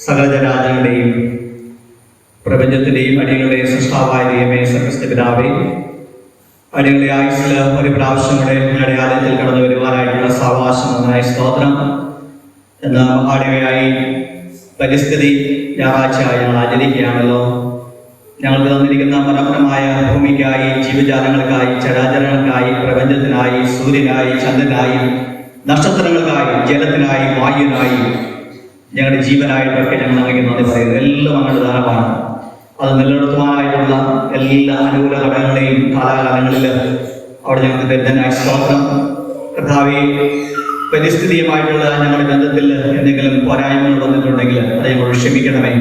സകലജരാജങ്ങളുടെയും പ്രപഞ്ചത്തിന്റെയും അടികളുടെയും സൃഷ്ടാവായ ദൈവമേ, സർവ്വസ്ത പിതാവേ, അടികളുടെ ആയുസ്സിൽ ഒരു പ്രാവശ്യം കൂടെ ഞങ്ങളുടെ ആലയത്തിൽ കടന്നു വരുവാനായിട്ടുള്ള സാവകാശം ഒന്നായി സ്തോത്രം എന്ന മഹാദേവയായി പരിസ്ഥിതി ഞായറാഴ്ചയായി ഞങ്ങൾ ആചരിക്കുകയാണല്ലോ. ഞങ്ങൾക്ക് തന്നിരിക്കുന്ന മനോഹരമായ ഭൂമിക്കായി, ജീവജാലങ്ങൾക്കായി, ചരാചരങ്ങൾക്കായി, പ്രപഞ്ചത്തിനായി, സൂര്യനായി, ചന്ദ്രനായി, നക്ഷത്രങ്ങൾക്കായി, ജലത്തിനായി, വായുവിനായി, ഞങ്ങളുടെ ജീവനായിട്ടൊക്കെ ഞങ്ങൾ അങ്ങേക്ക് നന്ദി പറയുന്നത്. എല്ലാം അങ്ങയുടെ ദാനമാണ്. അത് നിലനിർത്തുവാനായിട്ടുള്ള എല്ലാ അനുകൂല ഘടകങ്ങളെയും കാലാകാലങ്ങളിൽ അവിടെ ഞങ്ങൾക്ക് ദരിദ്രനായ സ്തോത്രം. കർത്താവേ, പരിസ്ഥിതിയുമായിട്ടുള്ള ഞങ്ങളുടെ ബന്ധത്തിൽ എന്തെങ്കിലും പോരായ്മകൾ വന്നിട്ടുണ്ടെങ്കിൽ അത് ഞങ്ങൾ ക്ഷമിക്കണമേ.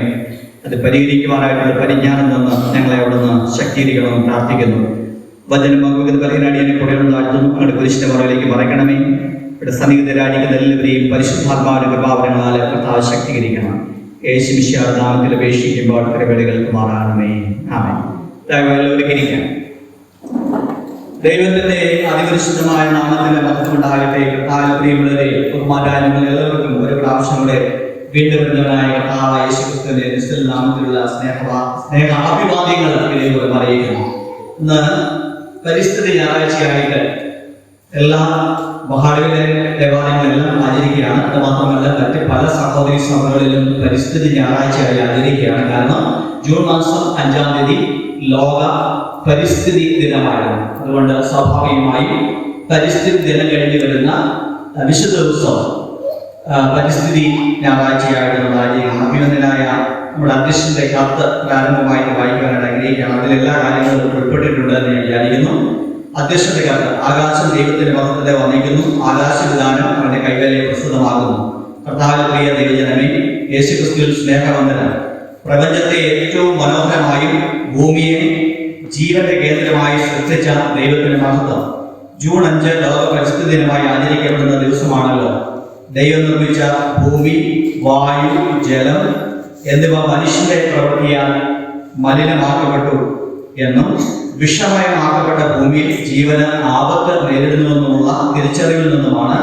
അത് പരിഹരിക്കുവാനായിട്ടുള്ള പരിജ്ഞാനം തന്ന് ഞങ്ങളെ അവിടെ നിന്ന് ശക്തീകരിക്കണമെന്ന് പ്രാർത്ഥിക്കുന്നു. വചനം പങ്കുവെക്കുന്ന ബലഹീനാടിയെ കൂടെ താഴ്ത്തുന്നു. ഞങ്ങളുടെ കുരിശിന്റെ മറവിലേക്ക് മറയ്ക്കണമേ. ഇവിടെ സന്നിഹിതരായിരിക്കുന്ന എല്ലാവരെയും പരിശുദ്ധാത്മാവിന്റെ കൃപാവരങ്ങളാൽ കർത്താവ് ശക്തീകരിക്കണം. യേശു മിശിഹായുടെ നാമത്തിൽ അപേക്ഷിക്കുമ്പോൾ കൃപകൾക്ക് മാറാണമേ. ആമേൻ. ദയവായിരിക്കാം. ദൈവത്തിന്റെ അതിപരിശുദ്ധമായ നാമത്തിന്റെ മഹത്വമുണ്ടാകട്ടെ. കർത്താവിൽ പ്രിയമുള്ളവരെ, ബഹുമാനായ നിങ്ങൾ എല്ലാവർക്കും ഒരു പ്രാവശ്യം കൂടെ വീണ്ടും വരുന്നവനായ കർത്താവായ യേശുക്രിസ്തുവിന്റെ നിശ്ചല നാമത്തിലുള്ള സ്നേഹ അഭിവാദ്യങ്ങൾ ഇതിലൂടെ അറിയിക്കുന്നു. ഇന്ന് പരിസ്ഥിതി ഞായറാഴ്ചയായിട്ട് എല്ലാ മഹാദേവ ദേവാലയങ്ങളെല്ലാം ആചരിക്കുകയാണ്. അത് മാത്രമല്ല, മറ്റ് പല സഹോദരി സഭകളിലും പരിസ്ഥിതി ഞായറാഴ്ചയായി ആചരിക്കുകയാണ്. കാരണം ജൂൺ മാസം 5-ാം തീയതി ലോക പരിസ്ഥിതി ദിനമായിരുന്നു. അതുകൊണ്ട് സ്വാഭാവികമായും പരിസ്ഥിതി ദിനം കഴിഞ്ഞ് വരുന്ന വിശുദ്ധ ദിവസം പരിസ്ഥിതി ഞായറാഴ്ചയായിട്ട് നമ്മൾ ആചരിക്കണം. അഭിനന്ദനായ നമ്മുടെ അധ്യക്ഷന്റെ കത്ത് പ്രാരംഭമായിട്ട് വായിക്കാനായിട്ട് ആഗ്രഹിക്കുകയാണ്. അതിലെല്ലാ കാര്യങ്ങളും ഉൾപ്പെട്ടിട്ടുണ്ട് എന്ന് ഞാൻ വിചാരിക്കുന്നു. അധ്യക്ഷന്റെ കത്ത്: ആകാശം ദൈവത്തിന്റെ മഹത്വത്തെ വന്ദിക്കുന്നു, ആകാശവിധാനം അവന്റെ കൈകളിലെ പ്രസ്തുതമാകുന്നു. കർത്താവിൽ പ്രിയ ദൈവജനമേ, യേശുക്രിസ്തുവിൽ സ്നേഹവന്ദനം. പ്രപഞ്ചത്തെ ഏറ്റവും മനോഹരമായും ഭൂമിയെ ജീവന്റെ കേന്ദ്രമായി സൃഷ്ടിച്ച ദൈവത്തിന്റെ മഹത്വം ജൂൺ 5 ലോക പരിസ്ഥിതി ദിനമായി ആചരിക്കപ്പെടുന്ന ദിവസമാണല്ലോ. ദൈവം നിർമ്മിച്ച ഭൂമി, വായു, ജലം എന്നിവ മനുഷ്യന്റെ പ്രവൃത്തിയാൽ മലിനമാക്കപ്പെട്ടു എന്നും വിഷമയമാക്കപ്പെട്ട ഭൂമിയിൽ ജീവന് ആപത്ത് നേരിടുന്നുവെന്നുമുള്ള തിരിച്ചറിവിൽ നിന്നുമാണ്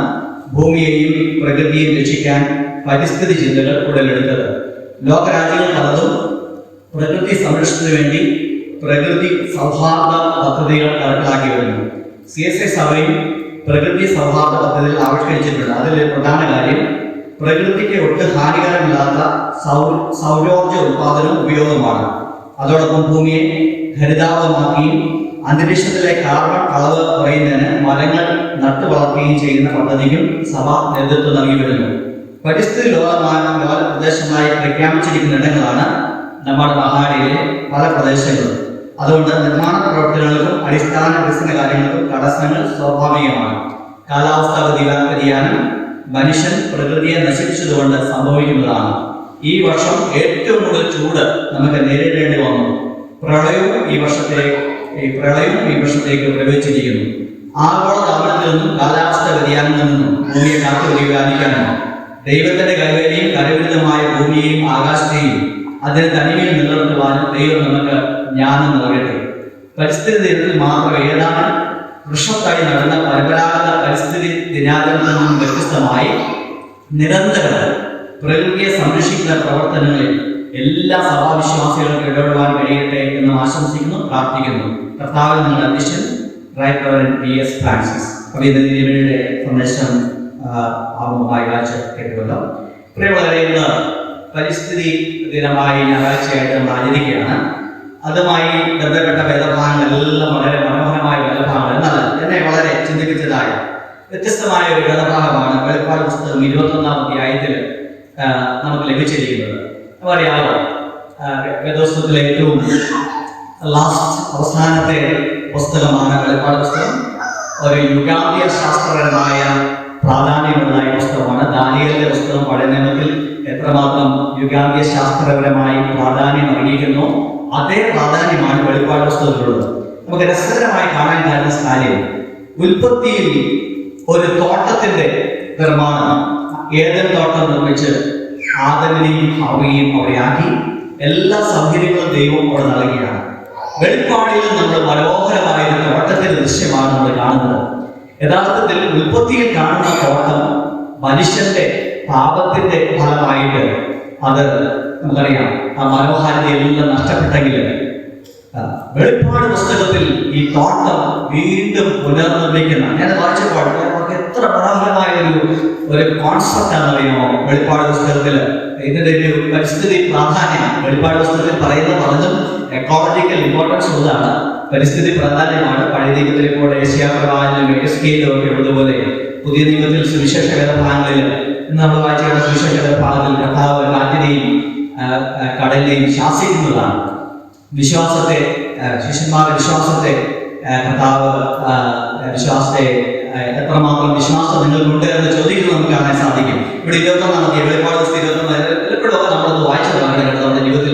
ഭൂമിയെയും പ്രകൃതിയെയും രക്ഷിക്കാൻ പരിസ്ഥിതി ചിന്തകൾ ഉടലെടുത്തത്. ലോകരാജ്യങ്ങൾ പലതും പ്രകൃതി സംരക്ഷണത്തിന് വേണ്ടി പ്രകൃതി സൗഹാർദ്ദ പദ്ധതികൾ നടപ്പിലാക്കി വരുന്നു. CSI സഭയും പ്രകൃതി സൗഹാർദ്ദ പദ്ധതികൾ ആവിഷ്കരിച്ചിട്ടുണ്ട്. അതിൽ പ്രധാന കാര്യം പ്രകൃതിക്ക് ഒട്ടും ഹാനികരമില്ലാത്ത സൗരോർജ്ജ ഉത്പാദനവും ഉപയോഗമാണ്. അതോടൊപ്പം ഭൂമിയെ ഹരിതാപമാക്കുകയും അന്തരീക്ഷത്തിലെ കാർബൺ അളവ് കുറയുന്നതിന് മരങ്ങൾ നട്ടു വളർത്തുകയും ചെയ്യുന്ന പദ്ധതിക്കും സഭ നേതൃത്വം നൽകി വരുന്നു. പരിസ്ഥിതി ലോക പ്രദേശങ്ങളായി പ്രഖ്യാപിച്ചിരിക്കുന്ന ഇടങ്ങളാണ് നമ്മുടെ മഹാനഗരിയിലെ പല പ്രദേശങ്ങളും. അതുകൊണ്ട് നിർമ്മാണ പ്രവർത്തനങ്ങൾക്കും അടിസ്ഥാന വികസന കാര്യങ്ങൾക്കും തടസ്സങ്ങൾ സ്വാഭാവികമാണ്. കാലാവസ്ഥാ വ്യതിയാനം മനുഷ്യൻ പ്രകൃതിയെ നശിപ്പിച്ചതുകൊണ്ട് സംഭവിക്കുന്നതാണ്. ഈ വർഷം ഏറ്റവും കൂടുതൽ ചൂട് നമുക്ക് നേരിടേണ്ടി വന്നു. പ്രളയവും ഈ വർഷത്തേക്ക് പ്രവേശിച്ചിരിക്കുന്നു. ആഗോള താപനത്തിൽ നിന്നും കാലാവസ്ഥ വ്യതിയാനത്തിൽ നിന്നും ഭൂമിയെ കാത്തുപരിപാലിക്കാനും ദൈവത്തിന്റെ കൈവേലിയും കരവിരുദ്ധമായ ഭൂമിയെയും ആകാശത്തെയും അതിന് തനിമയിൽ നിലനിർത്തുവാനും ദൈവം നമുക്ക് ജ്ഞാനം നൽകട്ടെ. പരിസ്ഥിതി ദിനത്തിൽ മാത്രം ഏതാനും വൃക്ഷത്തായി നടന്ന പരമ്പരാഗത പരിസ്ഥിതി ദിനാചരണത്തിൽ നിന്നും വ്യത്യസ്തമായി നിരന്തരം പ്രകൃതിയെ സംരക്ഷിക്കുന്ന പ്രവർത്തനങ്ങളിൽ എല്ലാ സഭാവിശ്വാസികൾക്കും ഇടപെടുവാൻ കഴിയട്ടെ എന്ന് ആശംസിക്കുന്നു, പ്രാർത്ഥിക്കുന്നു. കർത്താവിൽ നിങ്ങളുടെ അധ്യക്ഷൻ റൈറ്റ് റവറൻഡ് PS ഫ്രാൻസിസ് അഭിനന്ദനയുടെ സന്ദേശം ആമുഖമായി വായിച്ച് കേട്ടുവല്ലോ. പ്രിയമുള്ളവരെ, ഇന്ന് പരിസ്ഥിതി ദിനമായി ഞായറാഴ്ചയായിട്ട് നമ്മൾ ആചരിക്കുകയാണ്. അതുമായി ബന്ധപ്പെട്ട വേദഭാഗങ്ങളെല്ലാം വളരെ മനോഹരമായ വേദഭാഗങ്ങൾ. എന്നാൽ എന്നെ വളരെ ചിന്തിപ്പിച്ചതായ വ്യത്യസ്തമായ ഒരു വേദഭാഗമാണ് വെളിപ്പാട് പുസ്തകം 21-ാം അധ്യായത്തിൽ നമുക്ക് ലഭിച്ചിരിക്കുന്നത്. അറിയാമോ, വേദപുസ്തകത്തിലെ ഏറ്റവും അവസാനത്തെ പുസ്തകമാണ് വെളിപ്പാട് പുസ്തകം. ഒരു യുഗാന്ത്യ ശാസ്ത്രപരമായ പ്രാധാന്യമുള്ള ഈ പുസ്തകമാണ്. ദാനിയേലിന്റെ പുസ്തകം പഴയ നിയമത്തിൽ എത്രമാത്രം യുഗാന്ത്യ ശാസ്ത്രപരമായി പ്രാധാന്യം അറിയിക്കുന്നു, അതേ പ്രാധാന്യമാണ് വെളിപ്പാട് പുസ്തകത്തിലുള്ളത്. നമുക്ക് രസകരമായി കാണാൻ കഴിയുന്ന കാര്യം, ഉൽപ്പത്തിയിൽ ഒരു തോട്ടത്തിന്റെ നിർമ്മാണം, ഏദൻ തോട്ടം നിർമ്മിച്ച് ആദമിനെയും ഹവ്വയെയും അവിടെ ആക്കി എല്ലാ സൗകര്യങ്ങളും ദൈവം അവിടെ നൽകുകയാണ്. വെളിപ്പാടിൽ നമ്മൾ മനോഹരമായ ഒരു തോട്ടത്തിന്റെ ദൃശ്യമാണ് നമ്മൾ കാണുന്നത്. യഥാർത്ഥത്തിൽ ഉൽപ്പത്തിയിൽ കാണുന്ന തോട്ടം മനുഷ്യന്റെ പാപത്തിന്റെ ഫലമായിട്ട് അത് നമുക്കറിയാം ആ മനോഹാരിതയെല്ലാം നഷ്ടപ്പെട്ടെങ്കിൽ വെളിപ്പാട് പുസ്തകത്തിൽ ഈ തോട്ടം വീണ്ടും പുനർനിർമ്മിക്കുന്ന ഞാൻ വായിച്ചപ്പോൾ നമുക്ക് എത്ര മനോഹരമായ ഒരു കോൺസെപ്റ്റ് ആണെന്നറിയാമോ വെളിപ്പാട് പുസ്തകത്തിൽ ഇതിന്റെ ഒരു പരിസ്ഥിതി പ്രാധാന്യം വെളിപ്പാട് പുസ്തകത്തിൽ പലതും എക്കോളജിക്കൽ ഇമ്പോർട്ടൻസ് ഉള്ളതാണ്. പരിസ്ഥിതി പ്രാധാന്യമാണ്. പഴയ നിയമത്തിലെ പോലെ ഏഷ്യാപ്രവാചകനും എസ്കേലും ഒക്കെ ഉള്ളതുപോലെ പുതിയ നിയമത്തിൽ സുവിശേഷ വേദഭാഗങ്ങളിൽ ഇന്ന് നമ്മൾ വായിച്ച സുവിശേഷ വേദഭാഗത്തിൽ കർത്താവ് കാറ്റിനെയും കടലിനെയും ശാസിക്കുന്നതാണ്. വിശ്വാസത്തെ ശിഷ്യന്മാരുടെ വിശ്വാസത്തെ കർത്താവ് വിശ്വാസത്തെ എത്രമാത്രം വിശ്വാസം നിങ്ങൾക്കുണ്ട് എന്ന് ചോദിക്കുന്നത് നമുക്ക് കാണാൻ സാധിക്കും. ഇവിടെ 21 വെളിപ്പാട് 21 എപ്പോഴൊക്കെ നമ്മളത് വായിച്ചതാണ്. നമ്മുടെ ജീവിതത്തിൽ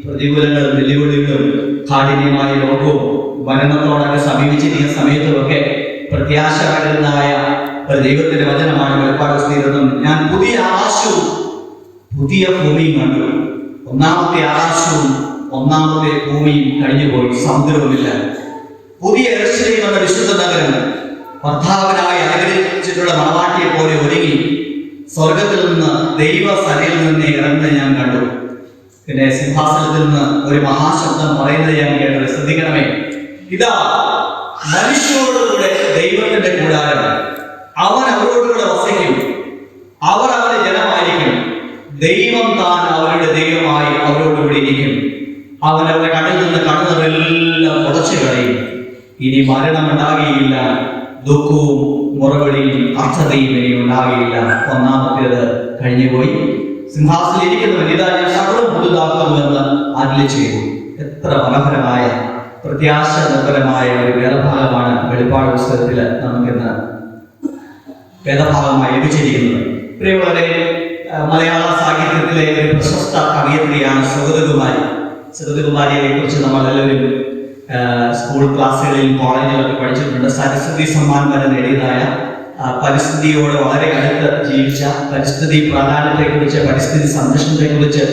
പ്രതികൂലങ്ങളും വെല്ലുവിളികളും കാഠിന്യമായ ലോകവും മരണത്തോടൊക്കെ സമീപിച്ചിരിക്കുന്ന സമയത്തുമൊക്കെ പ്രത്യാശ പകരുന്നതായ ഒരു ദൈവത്തിന്റെ വചനമാണ് വെളിപ്പാട് 21. ഞാൻ പുതിയ ആകാശവും പുതിയ ഭൂമിയും കണ്ടു. ഒന്നാമത്തെ ആകാശവും ഒന്നാമത്തെ ഭൂമിയും കഴിഞ്ഞുപോയി, സമുദ്രവുമില്ല. പുതിയ യെരൂശലേം എന്ന വിശുദ്ധ നഗരം ഭർത്താവിനായി അനുഗ്രഹിച്ചിട്ടുള്ള മണവാട്ടിയെ പോലെ ഒരുങ്ങി സ്വർഗത്തിൽ നിന്ന് ദൈവസഭയിൽ നിന്ന് ഇറങ്ങുന്നത് ഞാൻ കണ്ടു. പിന്നെ സിംഹാസനത്തിൽ നിന്ന് ഒരു മഹാശബ്ദം പറയുന്നത് ഞാൻ കേട്ടത്. ശ്രദ്ധിക്കണമേ, ഇതാ മനുഷ്യരോടുകൂടെ ദൈവത്തിന്റെ കൂടാരം, അവൻ അവരോടുകൂടെ വസിക്കും, അവർ അവരുടെ ജനമായിരിക്കും, ദൈവം താൻ അവരുടെ ദൈവമായി അവരോടുകൂടി ഇരിക്കും. അവൻ അവരുടെ കണ്ണിൽ നിന്ന് കണ്ണുകളെല്ലാം തുടച്ചു കളയും. ഇനി മരണം ഉണ്ടാകുകയില്ല, ദുഃഖവും മുറവിളിയും അർത്ഥതയും ഇനി ഉണ്ടാകുകയില്ല. ഒന്നാമത്തേത് കഴിഞ്ഞുപോയി. സിംഹാസനത്തിൽ ഇരിക്കുന്നവൻ ഇതാ ഞാൻ സകലം പുതുതാക്കുന്നുവെന്ന് അരുളി ചെയ്തു. എത്ര മനോഹരമായ പ്രത്യാശ നിർഭരമായ ഒരു വേദഭാഗമാണ് വെളിപ്പാട് പുസ്തകത്തിൽ നമുക്കിന്ന് വേദഭാഗമായി ലഭിച്ചിരിക്കുന്നത്. പ്രിയമുള്ളവരെ, മലയാള സാഹിത്യത്തിലെ ഒരു പ്രശസ്ത കവയിത്രിയാണ് സുഗതകുമാരി. സുഗതകുമാരിയെ കുറിച്ച് നമ്മളെല്ലാവരും സ്കൂൾ ക്ലാസ്സുകളിൽ കോളേജിലൊക്കെ പഠിച്ചിട്ടുണ്ട്. സരസ്വതി സമ്മാൻ വരെ നേടിയതായ പരിസ്ഥിതിയോട് വളരെ അടുത്ത് ജീവിച്ച, പരിസ്ഥിതി പ്രാധാന്യത്തെക്കുറിച്ച്, പരിസ്ഥിതി സംരക്ഷണത്തെക്കുറിച്ച്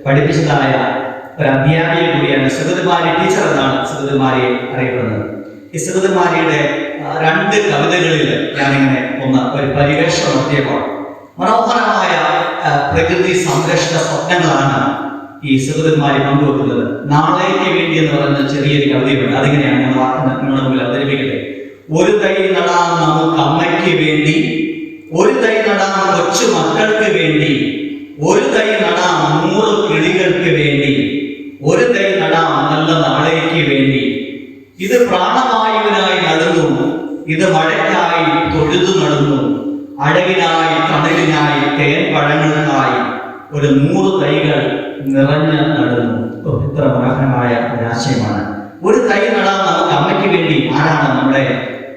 പഠിപ്പിച്ചതായ ഒരു അധ്യാപിക കൂടിയാണ് സുഗതകുമാരി ടീച്ചർ എന്നാണ് സുഗതകുമാരിയെ അറിയപ്പെടുന്നത്. ഈ സുഗതകുമാരിയുടെ 2 കവിതകളിൽ ഞാനിങ്ങനെ ഒരു പരിവേഷണം നടത്തിയപ്പോൾ മനോഹരമായ പ്രകൃതി സംരക്ഷണ സ്വപ്നങ്ങളാണ് ഈ സുഗതകുമാരി പങ്കുവെക്കുന്നത്. നാളേക്ക് വേണ്ടി എന്ന് പറയുന്ന ചെറിയൊരു കവിതയുണ്ട്. അതിങ്ങനെയാണ് ഞാൻ നിങ്ങളുടെ മുമ്പിൽ അവതരിപ്പിക്കട്ടെ. ഒരു തൈ നടാം നമുക്ക് അമ്മയ്ക്ക് വേണ്ടി, ഒരു തൈ നടാം കൊച്ചു മക്കൾക്ക് വേണ്ടി, ഒരു തൈ നടാം 100 കിളികൾക്ക് വേണ്ടി, ഒരു തൈ നടാം നല്ല നാളേക്ക് വേണ്ടി. ഇത് പ്രാണവായുവിനായി നടുന്നു, ഇത് മഴയ്ക്കായി തൊഴുതു നടുന്നു, അഴകിനായി തണലിനായി തേൻ പഴങ്ങൾക്കായി ഒരു 100 തൈകൾ നിറഞ്ഞ് നടുന്നു. ഇത്ര മനോഹരമായ ഒരാശയമാണ്. ഒരു തൈ നടാൻ നമുക്ക് അമ്മയ്ക്ക് വേണ്ടി. ആരാണ് നമ്മുടെ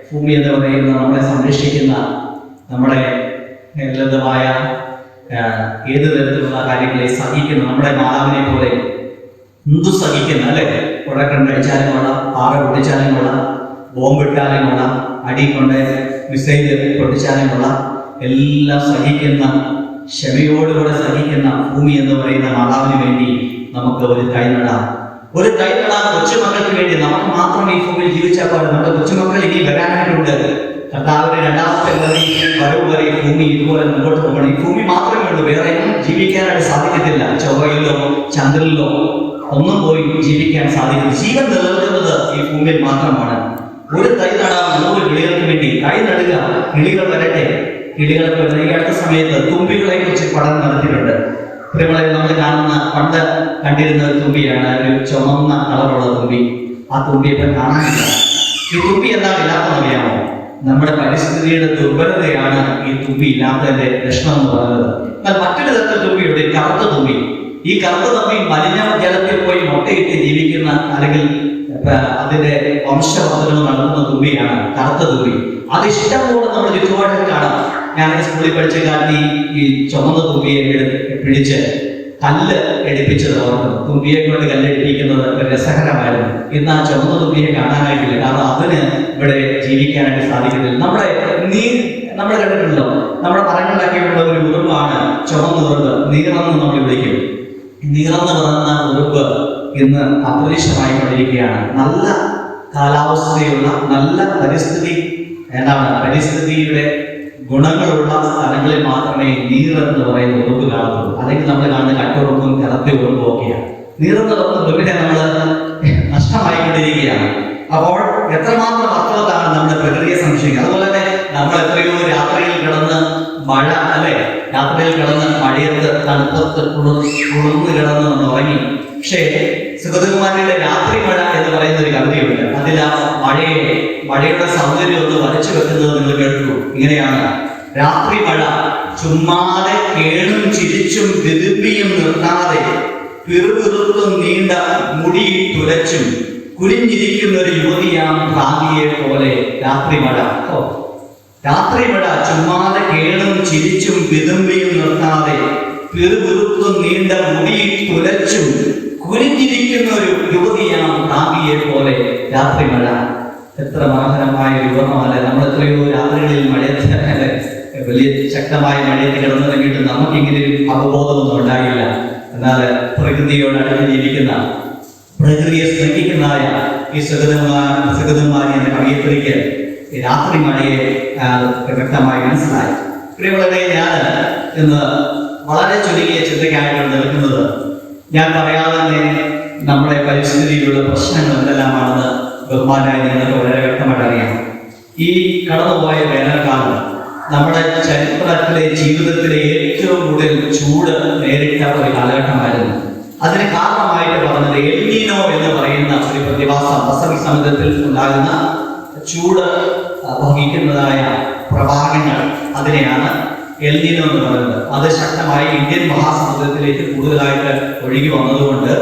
ഭൂമി എന്ന് പറയുന്ന, നമ്മളെ സംരക്ഷിക്കുന്ന, നമ്മുടെ ലളിതമായ ഏത് തരത്തിലുള്ള കാര്യങ്ങളെ സഹിക്കുന്ന നമ്മുടെ മാതാവിനെ പോലെ എന്തു സഹിക്കുന്ന, അല്ലെ? കുഴക്കണ്ടടിച്ചാലും കൊള്ളാം, പാറ പൊട്ടിച്ചാലും കൊള്ളാം, ബോംബിട്ടാലും കൊള്ളാം, അടി കൊണ്ട് മിസൈൽ പൊട്ടിച്ചാലും കൊള്ളാം, എല്ലാം സഹിക്കുന്ന, ക്ഷമയോടുകൂടെ സഹിക്കുന്ന ഭൂമി എന്ന് പറയുന്ന മാതാവിന് വേണ്ടി നമുക്ക് ഒരു തൈ നടാം. ഒരു തൈ നടാം കൊച്ചുമക്കൾക്ക് വേണ്ടി. നമുക്ക് മാത്രം ഈ ഭൂമിയിൽ ജീവിച്ചാൽ പോലെ നമ്മുടെ കൊച്ചുമക്കൾ ഇനി വരാനായിട്ടുണ്ട്. കർത്താവിന്റെ 2ാമത്തെ വരവ് വരെ ഈ ഭൂമി ഇതുപോലെ മുമ്പോട്ട് പോകണം. ഈ ഭൂമി മാത്രമേ ഉള്ളൂ, വേറെ ജീവിക്കാനായിട്ട് സാധിക്കത്തില്ല. ചൊവ്വയിലോ ചന്ദ്രനിലോ ഒന്നും പോയി ജീവിക്കാൻ സാധിക്കില്ല. ജീവൻ നിലനിൽക്കുന്നത് ഈ ഭൂമിയിൽ മാത്രമാണ്. ഒരു തൈ നടാം 100 കിളികൾക്ക് വേണ്ടി. തൈ നടുക, കിളികൾ വരട്ടെ. കിളികളൊക്കെ ഈ അടുത്ത സമയത്ത് തുമ്പികളെ കുറിച്ച് പഠനം നടത്തിയിട്ടുണ്ട്. പ്രിയമുള്ളവരെ, നമ്മൾ പണ്ട് കണ്ടിരുന്ന ഒരു തുമ്പിയാണ്, ഒരു ചുമന്ന കളറുള്ള തുമ്പി. ആ തുമ്പി ഇപ്പം കാണാനില്ല. ഈ തുമ്പി എന്താണ് ഇല്ലാത്തതെന്ന് അറിയാമോ? നമ്മുടെ പരിസ്ഥിതിയുടെ ദുർബലതയാണ് ഈ തുമ്പി ഇല്ലാത്തതിന്റെ ലക്ഷണം എന്ന് പറയുന്നത്. എന്നാൽ മറ്റൊരു തരത്തിൽ തുമ്പിയുണ്ട്, കറുത്ത തുമ്പി. ഈ കറുത്ത തുമ്പി മലിന ജലത്തിൽ പോയി മുട്ടയിട്ട് ജീവിക്കുന്ന, അല്ലെങ്കിൽ അതിന്റെ വംശവർദ്ധനം നടത്തുന്ന തുമ്പിയാണ് കറുത്ത തുമ്പി. അത് ഇഷ്ടംപോലെ നമ്മൾ ചുറ്റുപാടിൽ കാണാം. ഞാൻ സ്കൂളിൽ പഠിച്ച കാലത്ത് ഈ ചുമന്ന തുമ്പിയെ പിടിച്ച് കല്ല് എടുപ്പിച്ചത് ഓർക്കുന്നു. തുമ്പിയെ കൊണ്ട് കല്ലെടുപ്പിക്കുന്നത് ഒരു രസകരമായിരുന്നു. ഇന്ന് ആ ചുമന്ന തുമ്പിയെ കാണാനായിട്ടില്ല. കാരണം അതിന് ഇവിടെ ജീവിക്കാനായിട്ട് സാധിക്കുന്നില്ല. നമ്മൾ കണ്ടിട്ടുണ്ടല്ലോ, നമ്മുടെ മരങ്ങളിലൊക്കെയുള്ള ഒരു ഉറുമ്പാണ് ചുമന്ന ഉറുമ്പ്, നീറെന്ന് നമ്മൾ വിളിക്കും. നീറന്ന് പറഞ്ഞ ഉറുമ്പ് ഇന്ന് അപ്രതീക്ഷിതമായി കൊണ്ടിരിക്കുകയാണ്. നല്ല കാലാവസ്ഥയുള്ള, നല്ല പരിസ്ഥിതിയുടെ ഗുണങ്ങളുള്ള സ്ഥലങ്ങളിൽ മാത്രമേ നീറെന്ന് പറയുന്ന ഉറുമ്പ് കാണത്തുള്ളൂ. അല്ലെങ്കിൽ നമ്മൾ കാണുന്ന കട്ടുറുമ്പും കറത്തി ഉറുമ്പും ഒക്കെയാണ്. നീറെന്ന് പറഞ്ഞ ഉറുമ്പിനെ നമ്മൾ നഷ്ടമായിക്കൊണ്ടിരിക്കുകയാണ്. അപ്പോൾ എത്രമാത്രം അർത്ഥവത്താണ് നമ്മുടെ പ്രകൃതിയെ സംരക്ഷിക്കുക. അതുപോലെ തന്നെ നമ്മൾ എത്രയോ രാത്രിയിൽ കിടന്ന് മഴ അല്ലെ, രാത്രിയിൽ കിടന്ന് മഴയത്ത് തണുപ്പത്ത് കുളിർന്ന് കിടന്ന് നമ്മൾ ഉറങ്ങി. പക്ഷേ സുഗതകുമാരിയുടെ രാത്രി മഴ എന്ന് പറയുന്ന ഒരു കവിതയുണ്ട്. അതിൽ ആ മഴയുടെ സൗന്ദര്യം ഒന്ന് വരച്ചു വെക്കുന്നത് നിങ്ങൾ കേട്ടു. ഇങ്ങനെയാണ്: രാത്രി മഴ ചുമ്മാതെ കേണും ചിരിച്ചും വിതുമ്പിയും നിർത്താതെ പിറുപിറുത്തും നീണ്ട മുടി തുലച്ചും കുനിഞ്ഞിരിക്കുന്ന ഒരു യുവതിയാം ഭ്രാന്തിയെ പോലെ രാത്രി മഴ. രാത്രി മഴ ചുമ്മാതെ കേണും ചിരിച്ചും വിതുമ്പിയും നിർത്താതെ പിറുപിറുത്തും നീണ്ട മുടി തുലച്ചും കുനിഞ്ഞിരിക്കുന്ന ഒരു യുവതിയാം ഭ്രാന്തിയെ പോലെ രാത്രി മഴ. എത്ര മനോഹരമായ ഒരു യുവമല്ലേ. നമ്മൾ എത്രയോ രാത്രികളിൽ മഴയത്ത് വലിയ ശക്തമായ മഴയത്ത് കിടന്നിറങ്ങിയിട്ട് നമുക്കിങ്ങനെ ഒരു അവബോധമൊന്നും ഉണ്ടായില്ല. എന്നാൽ പ്രകൃതിയോട് അടുത്ത് ജീവിക്കുന്ന, പ്രകൃതിയെ സ്നേഹിക്കുന്നതായ ഈ സുഗതകുമാരി എന്ന കവിയത്രിക്ക് ഈ രാത്രി മഴയെ വ്യക്തമായി മനസ്സിലായി. പ്രിയമുള്ളവരെ, ഞാൻ ഇന്ന് വളരെ ചുരുങ്ങിയ ചിന്തയ്ക്കായിട്ടാണ് നിൽക്കുന്നത്. ഞാൻ പറയാതെ തന്നെ നമ്മുടെ പരിസ്ഥിതിയിലുള്ള പ്രശ്നങ്ങൾ എന്തെല്ലാമാണെന്ന് ബഹുമാനായി നിങ്ങൾക്ക് വളരെ വ്യക്തമായിട്ട് അറിയാം. ഈ കടന്നുപോയ വേനൽക്കാലം നമ്മുടെ ചരിത്രത്തിലെ ജീവിതത്തിലെ ഏറ്റവും കൂടുതൽ ചൂട് നേരിട്ട ഒരു കാലഘട്ടമായിരുന്നു. അതിന് കാരണമായിട്ട് പറഞ്ഞത് എൽ നീനോ എന്ന് പറയുന്ന ഒരു പ്രതിഭാസം, പസഫിക് സമുദ്രത്തിൽ ഉണ്ടാകുന്ന ചൂട് വഹിക്കുന്നതായ പ്രവാഹങ്ങൾ, അതിനെയാണ് എൽ നീനോ എന്ന് പറയുന്നത്. അത് ശക്തമായി ഇന്ത്യൻ മഹാസമുദ്രത്തിലേക്ക് കൂടുതലായിട്ട് ഒഴുകി വന്നതുകൊണ്ട്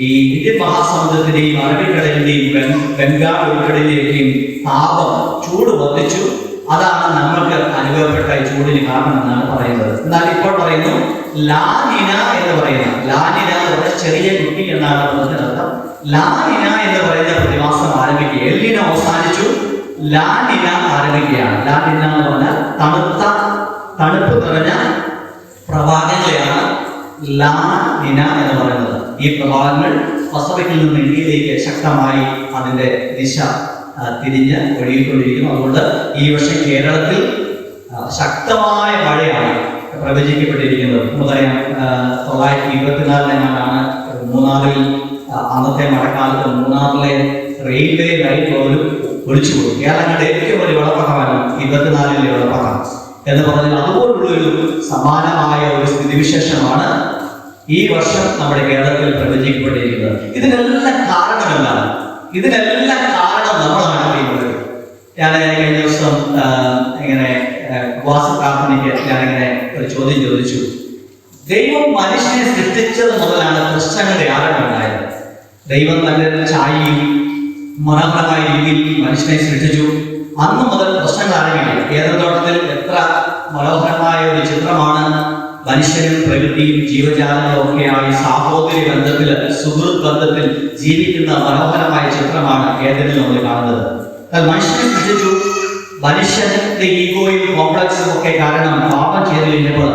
ഈ ഇന്ത്യൻ മഹാസമുദ്രത്തിന്റെയും അറബിക്കടലിന്റെയും ബംഗാൾ ഉൾക്കടലിന്റെയും താപം, ചൂട് വർദ്ധിച്ചു. അതാണ് നമ്മൾക്ക് അനുഭവപ്പെട്ട ഈ ചൂടിന് കാരണം എന്നാണ് പറയുന്നത്. എന്നാൽ ഇപ്പോൾ പറയുന്നു ലാനിന എന്ന് പറയുന്ന, ലാനിന എന്ന് പറഞ്ഞാൽ ചെറിയ കുട്ടി എന്നാണ് പറഞ്ഞതിനർത്ഥം. ലാനിന എന്ന് പറയുന്ന പ്രതിഭാസം ആരംഭിക്കുക. എൽ നീനോ അവസാനിച്ചു, ലാനിന ആരംഭിക്കുകയാണ്. ലാനിന എന്ന് പറഞ്ഞാൽ തണുപ്പ് നിറഞ്ഞ പ്രവാഹങ്ങളെയാണ് ലാനിന എന്ന് പറയുന്നത്. ഈ പ്രവാഹങ്ങൾ പസഫിക്കിൽ നിന്ന് ഇന്ത്യയിലേക്ക് ശക്തമായി അതിന്റെ ദിശ തിരിഞ്ഞ് ഒഴുകിക്കൊണ്ടിരിക്കുന്നു. അതുകൊണ്ട് ഈ വർഷം കേരളത്തിൽ ശക്തമായ മഴയാണ് പ്രവചിക്കപ്പെട്ടിരിക്കുന്നത്. നമുക്കറിയാം, 1924 മൂന്നാറിൽ അന്നത്തെ മഴക്കാലത്ത് മൂന്നാറിലെ റെയിൽവേ ലൈൻ പോലും ഒളിച്ചുപോയി. കേരളങ്ങളുടെ ഏറ്റവും വലിയ വെള്ളപ്പൊക്കമാണ് 24 വെള്ളപ്പൊക്കം എന്ന് പറഞ്ഞാൽ അതുപോലുള്ളൊരു സമാനമായ ഒരു സ്ഥിതിവിശേഷമാണ് ഈ വർഷം നമ്മുടെ കേരളത്തിൽ പ്രവചിക്കപ്പെട്ടിരിക്കുന്നത്. ഇതിനെല്ലാം കാരണം എന്താണ്? ഇതിനെല്ലാം കാരണം നമ്മളാണ് അറിയുന്നത്. ഞാൻ കഴിഞ്ഞ ദിവസം ഇങ്ങനെ ഉപവാസ പ്രാർത്ഥനയ്ക്ക് ഞാനിങ്ങനെ ഒരു ചോദ്യം ചോദിച്ചു. ദൈവം മനുഷ്യനെ സൃഷ്ടിച്ചത് മുതലാണ് പ്രശ്നങ്ങളുടെ ആരംഭമുണ്ടായത്. ദൈവം നല്ല ചായയും മനോഹരമായ രീതിയിൽ മനുഷ്യനെ സൃഷ്ടിച്ചു. അന്ന് മുതൽ പ്രശ്നങ്ങൾ ആരംഭിക്കും. ഏതൊരു തോട്ടത്തിൽ എത്ര മനോഹരമായ ഒരു ചിത്രമാണ് മനുഷ്യനും പ്രകൃതിയും ജീവജാലങ്ങളും ഒക്കെയായി സാഹോദര്യ ബന്ധത്തിൽ, സുഹൃത്ത് ബന്ധത്തിൽ ജീവിക്കുന്ന മനോഹരമായ ചിത്രമാണ് ഏതെങ്കിലും നമ്മൾ കാണുന്നത്. മനുഷ്യനെ സൃഷ്ടിച്ചു. മനുഷ്യന്റെ ഈഗോയും കോംപ്ലക്സും ഒക്കെ കാരണം പാപം ചെയ്തു കഴിഞ്ഞപ്പോൾ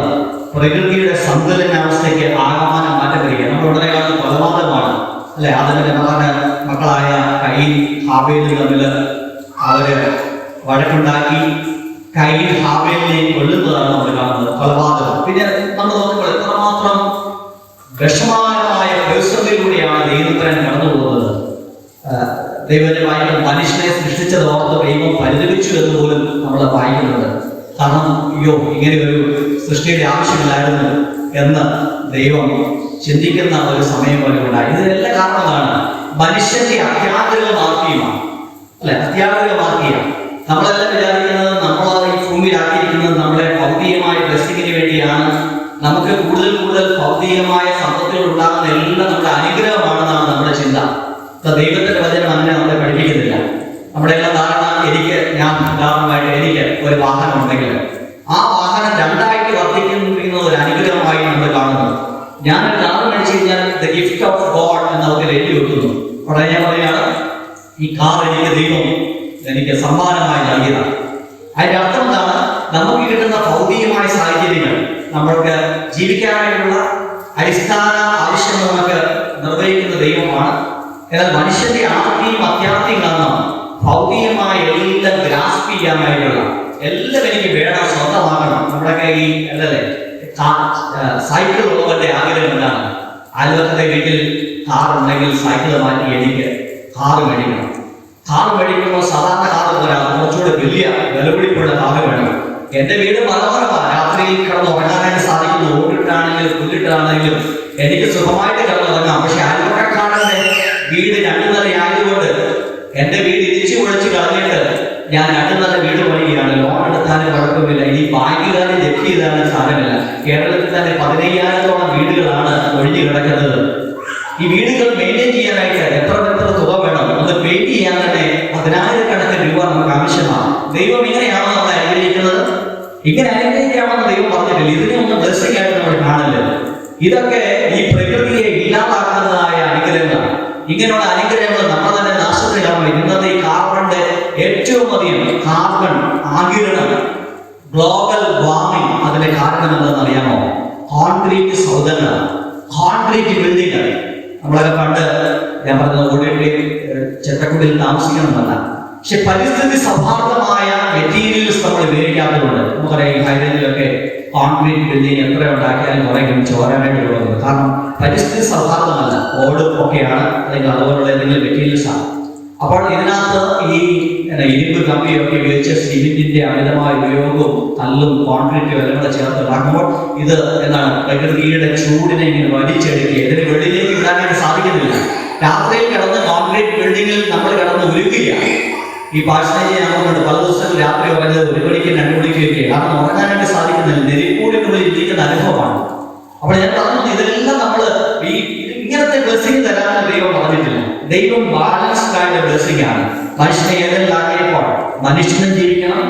പ്രകൃതിയുടെ സന്തുലനാവസ്ഥയ്ക്ക് ആകമാനം മാറ്റം വരിക. നമ്മൾ ഉടനെ കാണുന്ന കൊലപാതകമാണ് അല്ലെ. അതിന്റെ മക്കളായ കയീൻ ഹാബേലും തമ്മിൽ അവര് വഴക്കുണ്ടാക്കി കയീൻ ഹാബേലിനെ കൊല്ലുന്നതാണ് നമ്മൾ കാണുന്നത്, കൊലപാതകം. പിന്നെ നമ്മൾ നോക്കുമ്പോൾ എത്രമാത്രം വിഷമകരമായ പ്രതിസന്ധിയിലൂടെയാണ് ദൈവപുത്രൻ കടന്നു പോകുന്നത്. ദൈവത്തെ വായിക്കുന്നത് മനുഷ്യനെ സൃഷ്ടിച്ചത് ഓർത്ത് ദൈവം പരിതപിച്ചു എന്ന് പോലും നമ്മൾ വായിക്കുന്നുണ്ട്. കാരണം അയ്യോ, ഇങ്ങനെ ഒരു സൃഷ്ടിയുടെ ആവശ്യമില്ലായിരുന്നു എന്ന് ദൈവം ചിന്തിക്കുന്ന ഒരു സമയം പോലെ ഉണ്ടായി. ഇതിനെല്ലാം കാരണം എന്താണ്? മനുഷ്യന്റെ അത്യാഗ്രഹമാക്കിയമാണ് അല്ലെ, അത്യാഗ്രഹമാക്കിയാണ്. നമ്മളെല്ലാം വിചാരിക്കുന്നത് നമ്മൾ ഈ ഭൂമിയിലാക്കിയിരിക്കുന്നത് നമ്മളെ ഭൗതികമായ ബ്ലെസ്സിങ്ങിന് വേണ്ടിയാണ്. നമുക്ക് കൂടുതൽ കൂടുതൽ ഭൗതികമായ സമ്പത്തുകൾ ഉണ്ടാകുന്ന എല്ലാം നമ്മുടെ അനുഗ്രഹമാണെന്നാണ് നമ്മുടെ ചിന്ത. ദൈവത്തിന്റെ വചനം അങ്ങനെ നമ്മളെ പഠിപ്പിക്കുന്നില്ല. നമ്മുടെ എല്ലാം ധാരണ, ഞാൻ ഉദാഹരണമായിട്ട് എനിക്ക് ഒരു വാഹനം ഉണ്ടെങ്കിൽ ആ വാഹനം രണ്ടായിട്ട് വർദ്ധിക്കുന്ന ഒരു അനുഗ്രഹമായി നമ്മൾ കാണുന്നു. ഞാനൊരു കാർ മേടിച്ചു കഴിഞ്ഞാൽ ദ ഗിഫ്റ്റ് ഓഫ് ഗോഡ് എന്ന് നമുക്ക് എഴുതി വെക്കുന്നു. ഉടനെ ഞാൻ പറയുകയാണ്, ഈ കാർ എനിക്ക് സമ്മാനമായി നൽകിയതാണ്. അതിന്റെ അർത്ഥം എന്താണ്? നമുക്ക് കിട്ടുന്ന ഭൗതികമായ സാഹചര്യങ്ങൾ, നമ്മൾക്ക് ജീവിക്കാനായിട്ടുള്ള അടിസ്ഥാന ആവശ്യങ്ങൾ നമുക്ക് നിർവഹിക്കുന്ന ദൈവമാണ്. എന്നാൽ മനുഷ്യന്റെ ആർത്തിയും അത്യാർത്തിയും കാരണം ഭൗതികമായ എല്ലാം ഗ്രാസ്പ് ചെയ്യാനായിട്ടുള്ള എല്ലാം എനിക്ക് വേണം, സ്വന്തമാക്കണം. നമ്മുടെയൊക്കെ ഈ അല്ലല്ലേ സൈക്കിൾ ഉള്ളവരുടെ ആഗ്രഹം എന്താണ്? അയൽവക്കത്തെ വീട്ടിൽ കാർ ഉണ്ടെങ്കിൽ സൈക്കിൾ മാറ്റി എനിക്ക് കാർ മേടിക്കണം. കാർ മേടിക്കുമ്പോൾ സാധാരണ കാർ പോരാ, കുറച്ചുകൂടെ വലിയ വിലപിടിപ്പുള്ള കാർ വേണം. എന്റെ വീട് മനോഹരമാണ്, രാത്രിയിൽ കിടന്ന് ഉറങ്ങാനായിട്ട് സാധിക്കുന്നു. ഓടിട്ടാണെങ്കിലും പുല്ലിട്ടാണെങ്കിലും എനിക്ക് സുഖമായിട്ട് കിടന്നുറങ്ങാം. പക്ഷെ അയൽവക്കക്കാരന്റെ വീട് 2 നില ആയതുകൊണ്ട് എന്റെ വീട് ഇടിച്ചു പൊളിച്ച് കളഞ്ഞിട്ട് ഞാൻ 2 നില വീട് പണിയുകയാണ്. ലോൺ എടുത്താലും കുഴപ്പമില്ല, ഇനി ബാങ്കുകാരെ ജപ്തി ചെയ്താലും സാധനമില്ല. കേരളത്തിൽ തന്നെ 15,000-ഓളം വീടുകളാണ് ഒഴിഞ്ഞു കിടക്കുന്നത്. ഈ വീടുകൾ മെയിൻറ്റെയിൻ ചെയ്യാനായിട്ട് എത്ര തുക വേണം? ഒന്ന് പെയിന്റ് ചെയ്യാൻ തന്നെ 10,000-കണക്കിന് രൂപ നമുക്ക് ആവശ്യമാണ്. ദൈവം ഇങ്ങനെയാണോ നമ്മളെ അനുഗ്രഹിക്കുന്നത്? ഇങ്ങനെ അനുഗ്രഹിക്കാമെന്ന് ദൈവം പറഞ്ഞിട്ടില്ല. ഇതിനെ ഒന്ന് ബ്ലെസ്സിംഗ് ആയിട്ട് നമ്മൾ കാണില്ല. ഇതൊക്കെ ഈ പ്രകൃതിയെ ഇല്ലാതാക്കുന്നതായ അനുഗ്രഹങ്ങളാണ്. ഇങ്ങനെയുള്ള അനുഗ്രഹങ്ങൾ നമ്മൾ തന്നെ നാശത്തിലാവുക. ഇന്നത്തെ ഈ കാർബണിന്റെ ഏറ്റവും അധികം കാർബൺ ആഗിരണം, ഗ്ലോബൽ വാർമിംഗ്, അതിന്റെ കാരണം എന്താണെന്ന് അറിയാമോ? കോൺക്രീറ്റ് സൗധങ്ങൾ, കോൺക്രീറ്റ് ബിൽഡിങ്ങൾ. നമ്മളൊക്കെ പണ്ട് ഞാൻ പറഞ്ഞത് ഓൾറെഡി ചെറ്റക്കുടിയിൽ താമസിക്കണമെന്നല്ല, പക്ഷെ പരിസ്ഥിതി സൗഹാർദ്ദമായ മെറ്റീരിയൽസ് നമ്മൾ ഉപയോഗിക്കാത്തതുകൊണ്ട് നമുക്കറിയാം ഈ ഹൈദരാബാദിലൊക്കെ കോൺക്രീറ്റ് ബിൽഡിംഗ് എത്ര ഉണ്ടാക്കിയാലും കുറെ ചോരാനായിട്ട് ഉള്ളത്. കാരണം പരിസ്ഥിതി സൗഹാർദ്ദമല്ല, ഓട് ഒക്കെയാണ്, അല്ലെങ്കിൽ അതുപോലുള്ള ഏതെങ്കിലും മെറ്റീരിയൽസ് ആണ്. അപ്പോൾ ഇതിനകത്ത് ഈ ഇരുമ്പ് കമ്പിയൊക്കെ ഉപയോഗിച്ച് സിമെന്റിന്റെ അമിതമായ ഉപയോഗവും കല്ലും കോൺക്രീറ്റും എല്ലാം കൂടെ ചേർത്ത് ഉണ്ടാക്കുമ്പോൾ ഇത് എന്താണ്, പ്രകൃതിയുടെ ചൂടിനെ ഇങ്ങനെ വലിച്ചെടുക്കുക. ഇതിന് വെളിയിലേക്ക് വിടാനായിട്ട് സാധിക്കുന്നില്ല. രാത്രിയിൽ കിടന്ന് കോൺക്രീറ്റ് ബിൽഡിങ്ങിൽ നമ്മൾ കിടന്ന് ഉരുക്കുകയാണ്. ഈ പാഴ്സനേജ് നമുക്കുണ്ട്. പല ദിവസങ്ങൾ രാത്രി ഉറങ്ങുന്നത് 1 മണിക്കും 2 മണിക്കും ഒക്കെ, കാരണം ഉറങ്ങാനായിട്ട് സാധിക്കുന്നില്ല. നെരിക്കൂടിനുള്ളിൽ ഇരിക്കുന്ന അനുഭവമാണ്. അപ്പോൾ ഞാൻ പറഞ്ഞു, ഇതെല്ലാം നമ്മൾ ഈ ഇങ്ങനത്തെ ബ്ലെസ്സിംഗ് തരാമെന്ന് ദൈവം പറഞ്ഞിട്ടില്ല. ദൈവം ബാലൻസ്ഡ് ആയിട്ട് ബ്ലെസ്സിംഗ് ആണ്. മനുഷ്യനെ ഏതെല്ലാം ആക്കിയപ്പോൾ മനുഷ്യനും ജീവിക്കണം,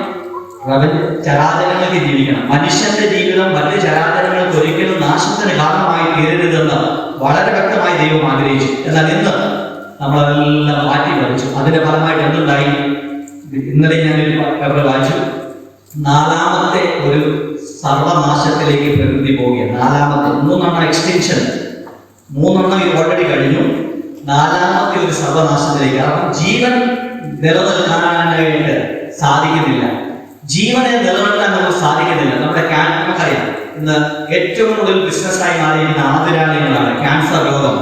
ചരാചരങ്ങൾക്ക് ജീവിക്കണം. മനുഷ്യന്റെ ജീവിതം മറ്റ് ചരാചരങ്ങൾക്ക് ഒരിക്കലും നാശത്തിന് കാരണമായി തീരരുതെന്ന് വളരെ വ്യക്തമായി ദൈവം ആഗ്രഹിച്ചു. എന്നാൽ ഇന്ന് നമ്മളതെല്ലാം മാറ്റി പറിച്ചു. അതിന്റെ ഫലമായിട്ട് എന്തുണ്ടായി? ഇന്നലെ ഞാനൊരു പേപ്പർ വായിച്ചു, 4ാമത്തെ ഒരു സർവനാശത്തിലേക്ക് പ്രകൃതി പോവുകയാണ്. 4ാമത്തെ 3 എക്സ്റ്റൻഷൻ, 3 ഓൾറെഡി കഴിഞ്ഞു. 4ാമത്തെ ഒരു സർവനാശത്തിലേക്ക്. അപ്പം ജീവൻ നിലനിൽക്കാനായിട്ട് സാധിക്കുന്നില്ല. ജീവനെ നിലനിർത്താൻ നമുക്ക് സാധിക്കുന്നില്ല. നമ്മുടെ നമുക്കറിയാം, ഇന്ന് ഏറ്റവും കൂടുതൽ ബിസിനസ്സായി മാറിയിരിക്കുന്ന ആതുരാലയങ്ങളാണ്. ക്യാൻസർ രോഗം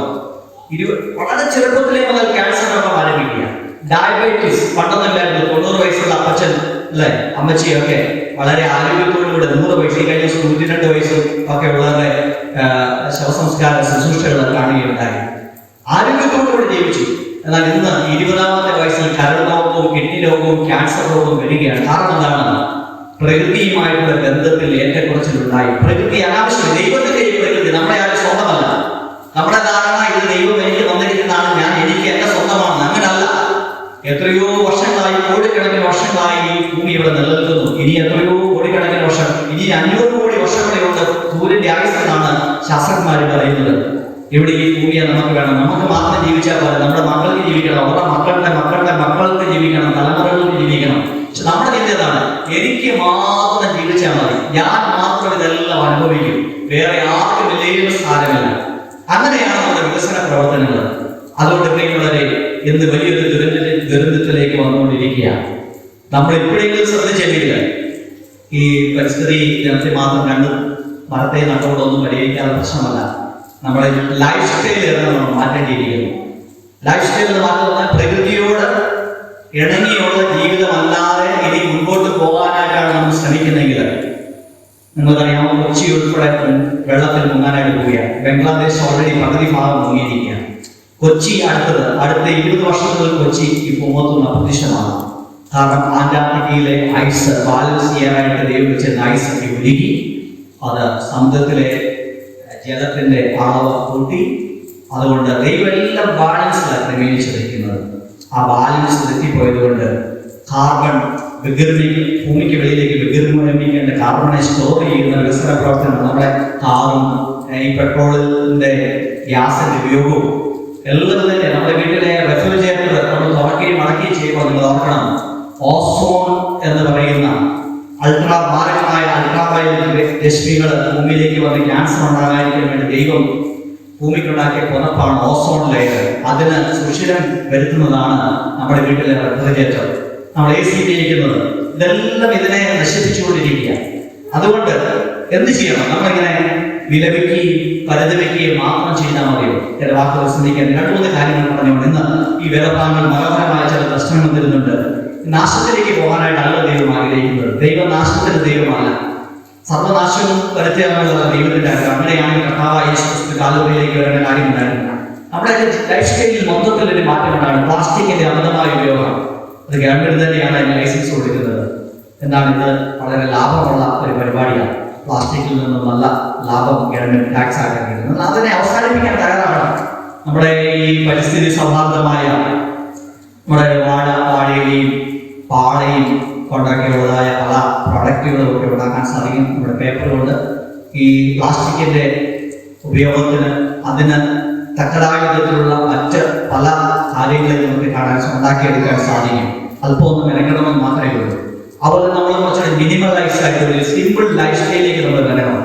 വളരെ ചെറുപ്പത്തിലേ മുതൽ ക്യാൻസർ രോഗം ആരംഭിക്കുക. ഡയബറ്റീസ് പണ്ടൊന്നുമില്ലായിരുന്നു. 90 വയസ്സുള്ള അപ്പച്ചൻ അല്ലെ അമ്മച്ചിയൊക്കെ വളരെ ആരോഗ്യത്തോടുകൂടെ 100 വയസ്സ്, കഴിഞ്ഞ ദിവസം 102 വയസ്സും ഒക്കെ ഉള്ളവരുടെ ശവസംസ്കാര ശുശ്രൂഷകൾ കാണുകയുണ്ടായി. ആരോഗ്യത്തോടുകൂടി ജീവിച്ചു. എന്നാൽ ഇന്ന് 20ാമത്തെ വയസ്സിൽ കരൾ രോഗവും കിഡ്നി രോഗവും ക്യാൻസർ രോഗവും വരികയാണ്. കാരണം എന്താണ്? പ്രകൃതിയുമായിട്ടുള്ള ബന്ധത്തിൽ ഏറ്റക്കുറച്ചിലുണ്ടായി. പ്രകൃതി അനാവശ്യം. ദൈവത്തിന്റെ ഈ പ്രകൃതി നമ്മുടെ ആരും സ്വന്തമല്ല. നമ്മുടെ ധാരണ ഇത് ദൈവം എനിക്ക് തന്നിരിക്കുന്നതാണ്, ഞാൻ എനിക്ക് എന്റെ സ്വന്തമാണ്. അങ്ങനല്ല. എത്രയോ വർഷങ്ങളായി, കോടിക്കണക്കിന് വർഷങ്ങളായി ഈ ഭൂമി ഇവിടെ നിലനിൽക്കുന്നു. ഇനി എത്രയോ കോടിക്കണക്കിന് വർഷം, ഇനി 500 കോടി വർഷം കൂടെ ഉണ്ട് സൂര്യന്റെ ആയുസ്സെന്നാണ് ശാസ്ത്രജ്ഞന്മാർ പറയുന്നത്. ഇവിടെ ഈ ഭൂമിയെ നമുക്ക് വേണം. നമുക്ക് മാത്രം ജീവിച്ചാൽ പോലെ, നമ്മുടെ മക്കൾക്ക് ജീവിക്കണം, അവരുടെ മക്കളുടെ മക്കളുടെ മക്കൾക്ക് ജീവിക്കണം, തലമുറകൾക്ക് ജീവിക്കണം. പക്ഷെ നമ്മുടെ ചിന്ത എന്താണ്? എനിക്ക് മാത്രം ജീവിച്ചാൽ മതി, ഞാൻ മാത്രം ഇതെല്ലാം അനുഭവിക്കും, വേറെ ആർക്കും വലിയ സ്ഥാനമില്ല. അങ്ങനെയാണ് നമ്മുടെ വികസന പ്രവർത്തനങ്ങൾ. അതുകൊണ്ട് പ്രിയമുള്ളവരെ, ഇന്ന് വലിയൊരു ദുരന്തത്തിലേക്ക് വന്നുകൊണ്ടിരിക്കുകയാണ്. നമ്മൾ എപ്പോഴെങ്കിലും ശ്രദ്ധിച്ചില്ലെങ്കിൽ ഈ പരിസ്ഥിതി ദിനത്തിൽ മാത്രം 2 മരത്തെ നട്ടുകൊണ്ടൊന്നും പരിഹരിക്കാതെ പ്രശ്നമല്ല. നമ്മുടെ ലൈഫ് സ്റ്റൈൽ നമ്മൾ മാറ്റേണ്ടിയിരിക്കുന്നു. ലൈഫ് സ്റ്റൈൽ എന്ന് പറഞ്ഞാൽ പ്രകൃതിയോട് ഇണങ്ങിയുള്ള ജീവിതമല്ലാതെ ഇനി മുൻപോട്ട് പോകാനായിട്ടാണ് നമ്മൾ ശ്രമിക്കുന്നെങ്കിൽ, നിങ്ങൾക്കറിയാമോ, കൊച്ചി ഉൾപ്പെടെ വെള്ളത്തിൽ മുങ്ങാനായിട്ട് പോവുകയാണ്. ബംഗ്ലാദേശ് ഓൾറെഡി പകുതി ഭാഗം മുങ്ങിയിരിക്കുകയാണ്. കൊച്ചി അടുത്ത 20 വർഷത്തിൽ കൊച്ചി ഈ പൊങ്ങത്തുന്ന അപ്രത്യക്ഷമാണ്. കാരണം ആന്റാർട്ടിക്കയിലെ ഐസ് ബാലൻസ് ചെയ്യാനായിട്ട് ദൈവം വെച്ചിരുന്ന ഐസ് ഒക്കെ ഉരുകി അത് സമുദ്രത്തിലെ ജലത്തിന്റെ അളവ് കൂട്ടി. അതുകൊണ്ട് ദൈവം എല്ലാം ബാലൻസിലാണ് ക്രമീകരിച്ചിരിക്കുന്നത്. ആ ബാലൻസ് തെറ്റിപ്പോയത് കൊണ്ട് കാർബൺ ഭൂമിക്ക് വെളിയിലേക്ക് വികൃതീകരിക്കേണ്ട കാർബണെ സ്റ്റോർ ചെയ്യുന്ന വികസന പ്രവർത്തനം, നമ്മുടെ കാറും ഈ പെട്രോളിന്റെ ഗ്യാസിന്റെ ഉപയോഗവും എല്ലാം തന്നെ നമ്മുടെ വീട്ടിലെ റെഫ്രിജറേറ്റർ നമ്മൾ തുറക്കുകയും അടക്കുകയും ചെയ്യുമ്പോൾ നിങ്ങൾ ഓർക്കണം, ഓസോൺ എന്ന് പറയുന്ന മാരകമായ അൾട്രാവയലറ്റ് രശ്മികൾ ഭൂമിയിലേക്ക് വന്ന് ക്യാൻസർ ഉണ്ടാകാതിരിക്കാൻ വേണ്ടി ദൈവം ഭൂമിക്കുണ്ടാക്കിയ പുതപ്പാണ് ഓസോൺ ലെയർ. അതിന് സുഷിരം വരുത്തുന്നതാണ് നമ്മുടെ വീട്ടിലെ റെഫ്രിജറേറ്റർ. നമ്മൾ AC ഉപയോഗിക്കുന്നത് ഇതെല്ലാം ഇതിനെ നശിപ്പിച്ചുകൊണ്ടിരിക്കുക. അതുകൊണ്ട് എന്ത് ചെയ്യണം? നമ്മളിങ്ങനെ വിലപിക്കുകയും പരിതപിക്കുകയും മാത്രം ചെയ്താൽ മതിയോ? ചില വാക്കുകൾ ശ്രദ്ധിക്കാൻ 2-3 കാര്യങ്ങൾ പറഞ്ഞുകൊണ്ട് ഇന്ന് ഈ വേദഭാഗങ്ങൾ മനോഹരമായ ചില പ്രശ്നങ്ങൾ തരുന്നുണ്ട്. നാശത്തിലേക്ക് പോകാനായിട്ടല്ല ദൈവം ആഗ്രഹിക്കുന്നത്. ദൈവം നാശത്തിന്റെ ദൈവമല്ല, സർവനാശവും വരുത്തിയാണെന്നുള്ള ദൈവത്തിന്റെ ആഗ്രഹം. അങ്ങനെയാണെങ്കിൽ കർത്താവായ യേശുക്രിസ്തു കാലുകളിലേക്ക് വരേണ്ട കാര്യമുണ്ടായിരുന്നു. നമ്മുടെ ലൈഫ് സ്റ്റൈലിൽ മൊത്തത്തിൽ ഒരു മാറ്റം ഉണ്ടാകും. പ്ലാസ്റ്റിക്കിന്റെ അമിതമായ ഉപയോഗം, അത് ഗവൺമെന്റ് തന്നെയാണ് അതിന് ലൈസൻസ് കൊടുക്കുന്നത്. എന്താണ് ഇത്? വളരെ ലാഭമുള്ള ഒരു പരിപാടിയാണ്. പ്ലാസ്റ്റിക്കിൽ നിന്നും നല്ല ലാഭം ഗവൺമെന്റ് ടാക്സ് ആക്കിയിരിക്കുന്നത്. അതിനെ അവസാനിപ്പിക്കാൻ തയ്യാറാണ്. നമ്മുടെ ഈ പരിസ്ഥിതി സൗഹാർദ്ദമായ നമ്മുടെ വാഴയിലെയും പാളയും കൊണ്ടൊക്കെയുള്ളതായ പല പ്രൊഡക്റ്റുകളും ഒക്കെ ഉണ്ടാക്കാൻ സാധിക്കും. നമ്മുടെ പേപ്പർ കൊണ്ട് ഈ പ്ലാസ്റ്റിക്കിന്റെ ഉപയോഗത്തിന് അതിന് തക്കതായ വിധത്തിലുള്ള മറ്റ് പല കാര്യങ്ങളെയും നമുക്ക് ഉണ്ടാക്കിയെടുക്കാൻ സാധിക്കും. അല്പമൊന്നും മെനക്കെടണമെന്ന് മാത്രമേ ഉള്ളൂ. അതുപോലെ നമ്മൾ കുറച്ചുകൂടി മിനിമലൈസ് ആയിട്ട് ഒരു സിമ്പിൾ ലൈഫ് സ്റ്റൈലിലേക്ക് നമ്മൾ വരണം.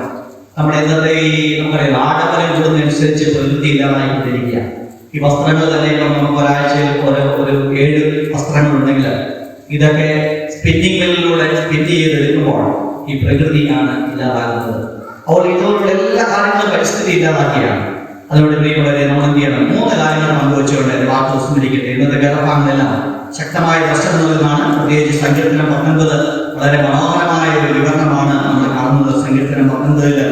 നമ്മുടെ ഇന്നത്തെ ഈ നമുക്കറിയാം ആഡംബരം കൂടുന്നതനുസരിച്ച് പ്രകൃതി ഇല്ലാതായിക്കൊണ്ടിരിക്കുക. ഈ വസ്ത്രങ്ങൾ തന്നെ ഇപ്പം നമുക്ക് ഒരാഴ്ചയിൽ ഒരു 7 വസ്ത്രങ്ങളുണ്ടെങ്കിൽ ഇതൊക്കെ സ്പിന്നിങ് മില്ലിലൂടെ സ്പിൻ ചെയ്തെടുക്കുമ്പോൾ ഈ പ്രകൃതിയാണ് ഇല്ലാതാകുന്നത്. അപ്പോൾ ഇതുപോലുള്ള എല്ലാ കാര്യങ്ങളും പരിസ്ഥിതി ഇല്ലാതാക്കിയാണ്. അതുകൊണ്ട് പ്രിയമുള്ളവരെ നമ്മൾ എന്ത് ചെയ്യണം? 3 കാര്യങ്ങൾ പങ്കുവച്ചുകൊണ്ട് വാക്ക് സ്മരിക്കട്ടെ. ഇന്നത്തെ വേദഭാഗങ്ങളെല്ലാം ശക്തമായ ദർശനം നൽകുന്നതാണ്. പ്രത്യേകിച്ച് സങ്കീർത്തനം 19 വളരെ മനോഹരമായ ഒരു വിവരണമാണ് നമ്മൾ കാണുന്നത്. സങ്കീർത്തനം 19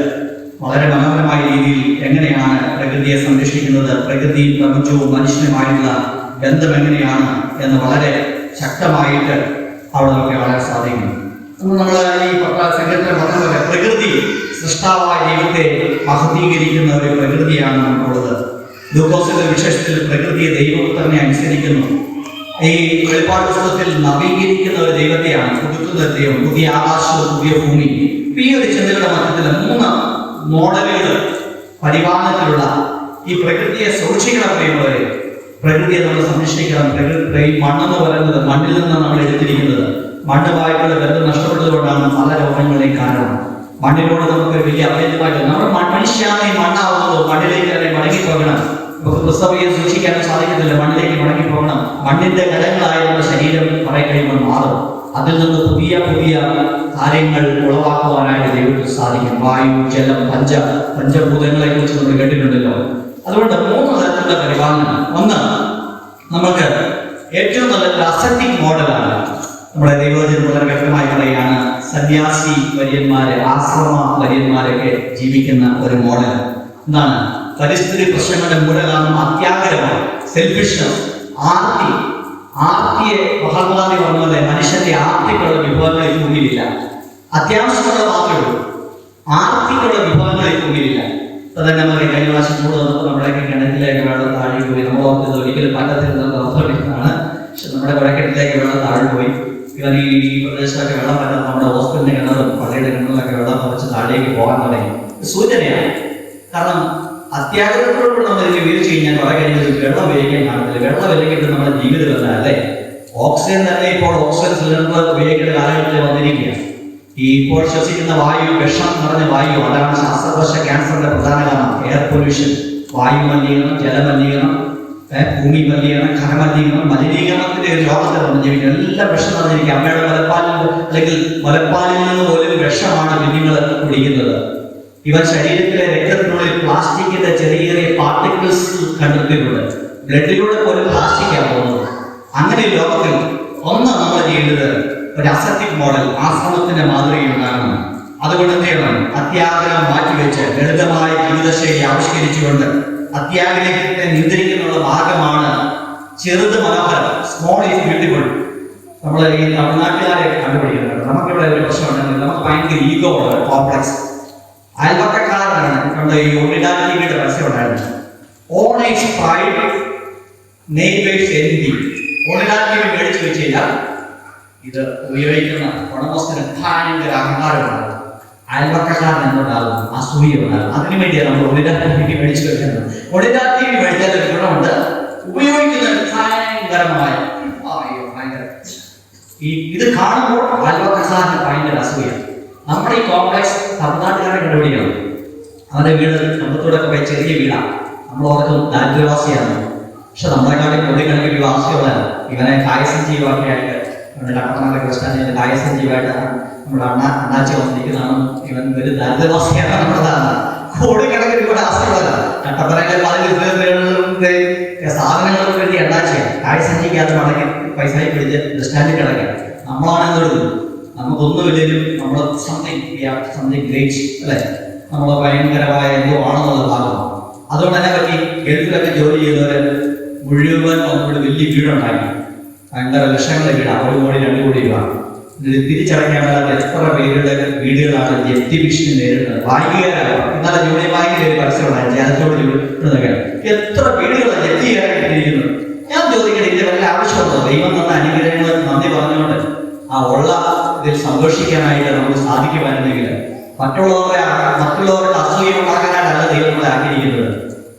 വളരെ മനോഹരമായ രീതിയിൽ എങ്ങനെയാണ് പ്രകൃതിയെ സംരക്ഷിക്കുന്നത്, പ്രകൃതിയും പ്രപഞ്ചവും മനുഷ്യനുമായിട്ടുള്ള ബന്ധം എങ്ങനെയാണ് എന്ന് വളരെ ശക്തമായിട്ട് അവിടെ നമുക്ക് കാണാൻ സാധിക്കും. നമ്മൾ ഈ സങ്കീർത്തനം 19 പ്രകൃതി സൃഷ്ടാവായ ദൈവത്തെ മഹത്വീകരിക്കുന്ന ഒരു പ്രകൃതിയാണ് നമുക്കുള്ളത്. ലൂക്കോസിന്റെ വിശേഷത്തിൽ പ്രകൃതിയെ ദൈവപുത്രനെ അനുസരിക്കുന്നു. ഈ വെളിപ്പാട് പുസ്തകത്തിൽ നവീകരിക്കുന്ന ഒരു ദൈവത്തെയാണ്, പുതുക്കുന്ന ദൈവം, പുതിയ ആകാശവും പുതിയ ഭൂമി. ഈ ഒരു ചിന്തയുടെ മധ്യത്തിൽ 3 മോഡലുകൾ പരിപാലനത്തിലുള്ള ഈ പ്രകൃതിയെ സൂക്ഷിക്കണം. പ്രിയമുള്ളവരെ, പ്രകൃതിയെ നമ്മൾ സംരക്ഷിക്കണം. പ്രകൃതി മണ്ണെന്ന് പറയുന്നത് മണ്ണിൽ നിന്നാണ് നമ്മൾ എടുത്തിരിക്കുന്നത്. മണ്ണുമായിട്ടുള്ള ബന്ധം നഷ്ടപ്പെട്ടതുകൊണ്ടാണ് പല രോഗങ്ങളെയും കാരണം. മണ്ണിനോട് നമുക്ക് വലിയ അഭേദ്യമായിട്ട് നമ്മൾ മനുഷ്യാണ് ഈ മണ്ണാവുന്നത്. മണ്ണിലേക്ക് തന്നെ മടങ്ങിപ്പോകണം. നമുക്ക് ക്രിസ്തവയെ സൂക്ഷിക്കാനും സാധിക്കത്തില്ല. മണ്ണിലേക്ക് മടങ്ങിപ്പോകണം. മണ്ണിന്റെ ഘടകങ്ങളായ നമ്മുടെ ശരീരം കുറെ കഴിയുമ്പോൾ മാറും. അതിൽ നിന്ന് പുതിയ പുതിയ കാര്യങ്ങൾ ഉളവാക്കുവാനായിട്ട് ദൈവത്തിന് സാധിക്കും. വായു, ജലം, പഞ്ചഭൂതങ്ങളെ കുറിച്ച് നമ്മൾ കേട്ടിട്ടുണ്ടല്ലോ. അതുകൊണ്ട് 3 തരത്തിലുള്ള പരിപാലനം. ഒന്ന്, നമുക്ക് ഏറ്റവും നല്ലൊരു അസറ്റിക് മോഡലാണ്. നമ്മുടെ ദൈവവചനം വളരെ വ്യക്തമായി പറയുകയാണ്, സന്യാസി വര്യന്മാര്, ആശ്രമ വര്യന്മാരൊക്കെ ജീവിക്കുന്ന ഒരു മോഡൽ. എന്താണ്? പരിസ്ഥിതി പ്രശ്നങ്ങളുടെ മൂലകാരണം അത്യാഗ്രഹമാണ്, സെൽഫിഷ്നസ്, ആർത്തിയെ മഹാത്മാഗാന്ധി പറഞ്ഞത് മനുഷ്യന്റെ ആർത്തിക്കുള്ള വിഭവങ്ങളിൽ മുന്നിലില്ല. അത്യാവശ്യമുള്ള മാത്രമേ ഉള്ളൂ, ആർത്തിക്കുള്ള വിഭവങ്ങളിൽ മുന്നിലില്ല. അത് തന്നെ നമ്മൾ കഴിഞ്ഞ പ്രാവശ്യം കൂടെ വന്നപ്പോൾ നമ്മുടെയൊക്കെ കിണറ്റിലേക്ക് വെള്ളം താഴെ പോയി. നമ്മൾ ഓർക്കുന്നത് ഒരിക്കലും പറ്റത്തില്ലെന്ന് ഓർത്തോണ്ടിരുന്നതാണ്. പക്ഷെ നമ്മുടെ കുഴക്കിണറ്റിലേക്ക് വെള്ളം താഴെ പോയി. ഇവൻ ഈ പ്രദേശത്തൊക്കെ വെള്ളം പറ്റാത്ത നമ്മുടെ ഹോസ്പിറ്റലിന്റെ കിണറും പള്ളിയുടെ കിണറിലൊക്കെ വെള്ളം കുറച്ച് താഴേക്ക് പോകാൻ തുടങ്ങി. സൂചനയാണ്. കാരണം അത്യാഗ്രഹത്തോടുകൂടി നമ്മൾ ഇതിന് വീഴ്ച കഴിഞ്ഞാൽ കുറെ കഴിഞ്ഞാൽ വെള്ളം ഉപയോഗിക്കാൻ കാണത്തില്ല. വെള്ളം ഇല്ലെങ്കിൽ നമ്മുടെ ജീവിതമല്ല, അല്ലേ? ഓക്സിജൻ തന്നെ ഇപ്പോൾ ഓക്സിജൻ സിലിണ്ടർ ഉപയോഗിക്കേണ്ട കാലഘട്ടത്തിൽ വന്നിരിക്കുകയാണ്. ഈ ഇപ്പോൾ ശ്വസിക്കുന്ന വായു വിഷം നിറഞ്ഞ വായു, അതാണ് ശ്വാസകോശ ക്യാൻസറിന്റെ പ്രധാന കാരണം. എയർ പൊല്യൂഷൻ, വായു മലിനീകരണം, ജലമലിനീകരണം, ഭൂമി മലിനീകരണം, ഖരമലിനീകരണം, മലിനീകരണത്തിന്റെ ഒരു ലോകത്തെ പറഞ്ഞിരിക്കുന്നത്. എല്ലാം വിഷം നിറഞ്ഞിരിക്കുക. അമ്മയുടെ മുലപ്പാലിൽ നിന്ന് പോലും വിഷമാണ് കുഞ്ഞുങ്ങൾ കുടിക്കുന്നത്. ഇവർ ശരീരത്തിലെ രക്തത്തിനുള്ളിൽ പ്ലാസ്റ്റിക്കിന്റെ ചെറിയ ചെറിയ പാർട്ടിക്കിൾസ് കണ്ടെത്തിയിട്ടുണ്ട്. ബ്ലഡിലൂടെ പോലും പ്ലാസ്റ്റിക്കാണ് പോകുന്നത്. അങ്ങനെ ലോകത്തിൽ ഒന്ന് നമ്മൾ ചെയ്യേണ്ടത് ഒരു അസറ്റിക് മോഡൽ, ആശ്രമത്തിന്റെ മാതൃകയിൽ ഉണ്ടാകണം. അതുകൊണ്ട് എന്ത് ചെയ്യണം? അത്യാഗ്രഹം മാറ്റിവെച്ച് ലളിതമായ ജീവിതശൈലി ആവിഷ്കരിച്ചുകൊണ്ട് അത്യാഗ്രഹത്തെ നിയന്ത്രിക്കാനുള്ള മാർഗമാണ് ചെറുത് മനോഹരം, സ്മോൾ ഈസ് ബ്യൂട്ടിഫുൾ. നമ്മൾ ഈ തമിഴ്നാട്ടുകാരെ കണ്ടുപിടിക്കുന്നുണ്ട്. നമുക്കിവിടെ ഒരു പ്രശ്നമുണ്ടെങ്കിൽ നമുക്ക് ഭയങ്കര ഈഗോ ഉള്ള കോംപ്ലക്സ്. അയൽവക്കക്കാരനാണ് നമ്മുടെ ഈ ഒളിഡാറ്റിയുടെ പരസ്യം ഉണ്ടായിരുന്നത്. Owner's pride, neighbour's envy. ഒളിഡാറ്റിയെ മേടിച്ചു വെച്ച് കഴിഞ്ഞാൽ ഇത് ഉപയോഗിക്കുന്ന ഉടമസ്ഥന് ഭയങ്കര അഹങ്കാരമാണ്. അയൽവക്കക്കാരൻ എന്നുണ്ടാകും, അസൂയ ഉണ്ടാകും. അതിനുവേണ്ടിയാണ് നമ്മൾ ഒളിഡാറ്റി മേടിച്ചു വെക്കുന്നത്. ഒളിഡാറ്റി മേടിച്ചാൽ ഒരു ഗുണമുണ്ട്, ഉപയോഗിക്കുന്ന ഭയങ്കരമായ ഇത് കാണുമ്പോൾ അയൽവക്കക്കാരന് ഭയങ്കര അസൂയ. നമ്മുടെ ഈ കോംപ്ലക്സ് തമിഴ്നാട്ടുകാരെ കണ്ടുപിടിക്കണം. അവരുടെ വീട് കമ്പത്തോടൊക്കെ പോയി ചെറിയ വീടാണ്. നമ്മൾ ഓർക്കും ദാരിദ്ര്യവാസിയാണ്. പക്ഷെ നമ്മളെക്കാളും കോടിക്കണക്കിന് വാസികളാണ്. ഇവനെ കായസഞ്ജീവാക്കിയായിട്ട് കട്ടപ്പനയുടെ കൃഷ്ണൻ്റെ കായസഞ്ജീവായിട്ടാണ് നമ്മുടെ അണ്ണാച്ചി വന്നിരിക്കുന്നതാണ്. ഇവൻ ഒരു ദരിദ്രവാസിയാണ്. നമ്മുടേതാണ് കോടിക്കണക്കിന് ഇവിടെ ആശ്രമമല്ല. കട്ടപ്പനയിലെ സാധനങ്ങൾക്ക് വേണ്ടി അണ്ണാച്ചിയാണ്. കായസഞ്ജിക്കകത്ത് മടക്കി പൈസ പിടിച്ച് സ്റ്റാൻഡിൽ കിടക്കുക. നമ്മളാണ് എന്തെടുക്കും, നമുക്കൊന്നുമില്ലെങ്കിലും നമ്മൾ സംതിങ് ഗ്രേറ്റ് അല്ലേ, നമ്മൾ ഭയങ്കരമായ എന്തോ ആണെന്നുള്ള ഭാഗമാണ്. അതുകൊണ്ട് തന്നെ പറ്റി ഗൾഫിലൊക്കെ ജോലി ചെയ്യുന്നവർ മുഴുവൻ നമ്മുടെ വലിയ വീടുണ്ടാക്കി, ഭയങ്കര ലക്ഷങ്ങളുടെ വീടാണ്, 1 കോടി 2 കോടി രൂപ. തിരിച്ചടയ്ക്കാൻ മേലാത്ത എത്ര പേരുടെ വീടുകളാണ് ജപ്തി ഭീഷണി നേരിടുന്നത്. ബാങ്കുകാരാണ്. ഇന്നലെ യൂണിയൻ ബാങ്കിലെ ഒരു പരസ്യമുണ്ടായി, ജനത്തോട് എത്ര വീടുകളാണ് ജപ്തിയായിരിക്കുന്നത്. ഞാൻ ചോദിക്കട്ടെ, ഇതിന്റെ വല്ല ആവശ്യമുണ്ടോ? ദൈവം തന്ന അനുഗ്രഹങ്ങൾ നന്ദി പറഞ്ഞുകൊണ്ട് ആ ഉള്ള ഇതിൽ സന്തോഷിക്കാനായിട്ട് നമുക്ക് സാധിക്കുവായിരുന്നെങ്കിൽ മറ്റുള്ളവരുടെ അസൂയ ഉണ്ടാക്കാനായിട്ടല്ല ദൈവം നമ്മളെ ആഗ്രഹിക്കുന്നത്.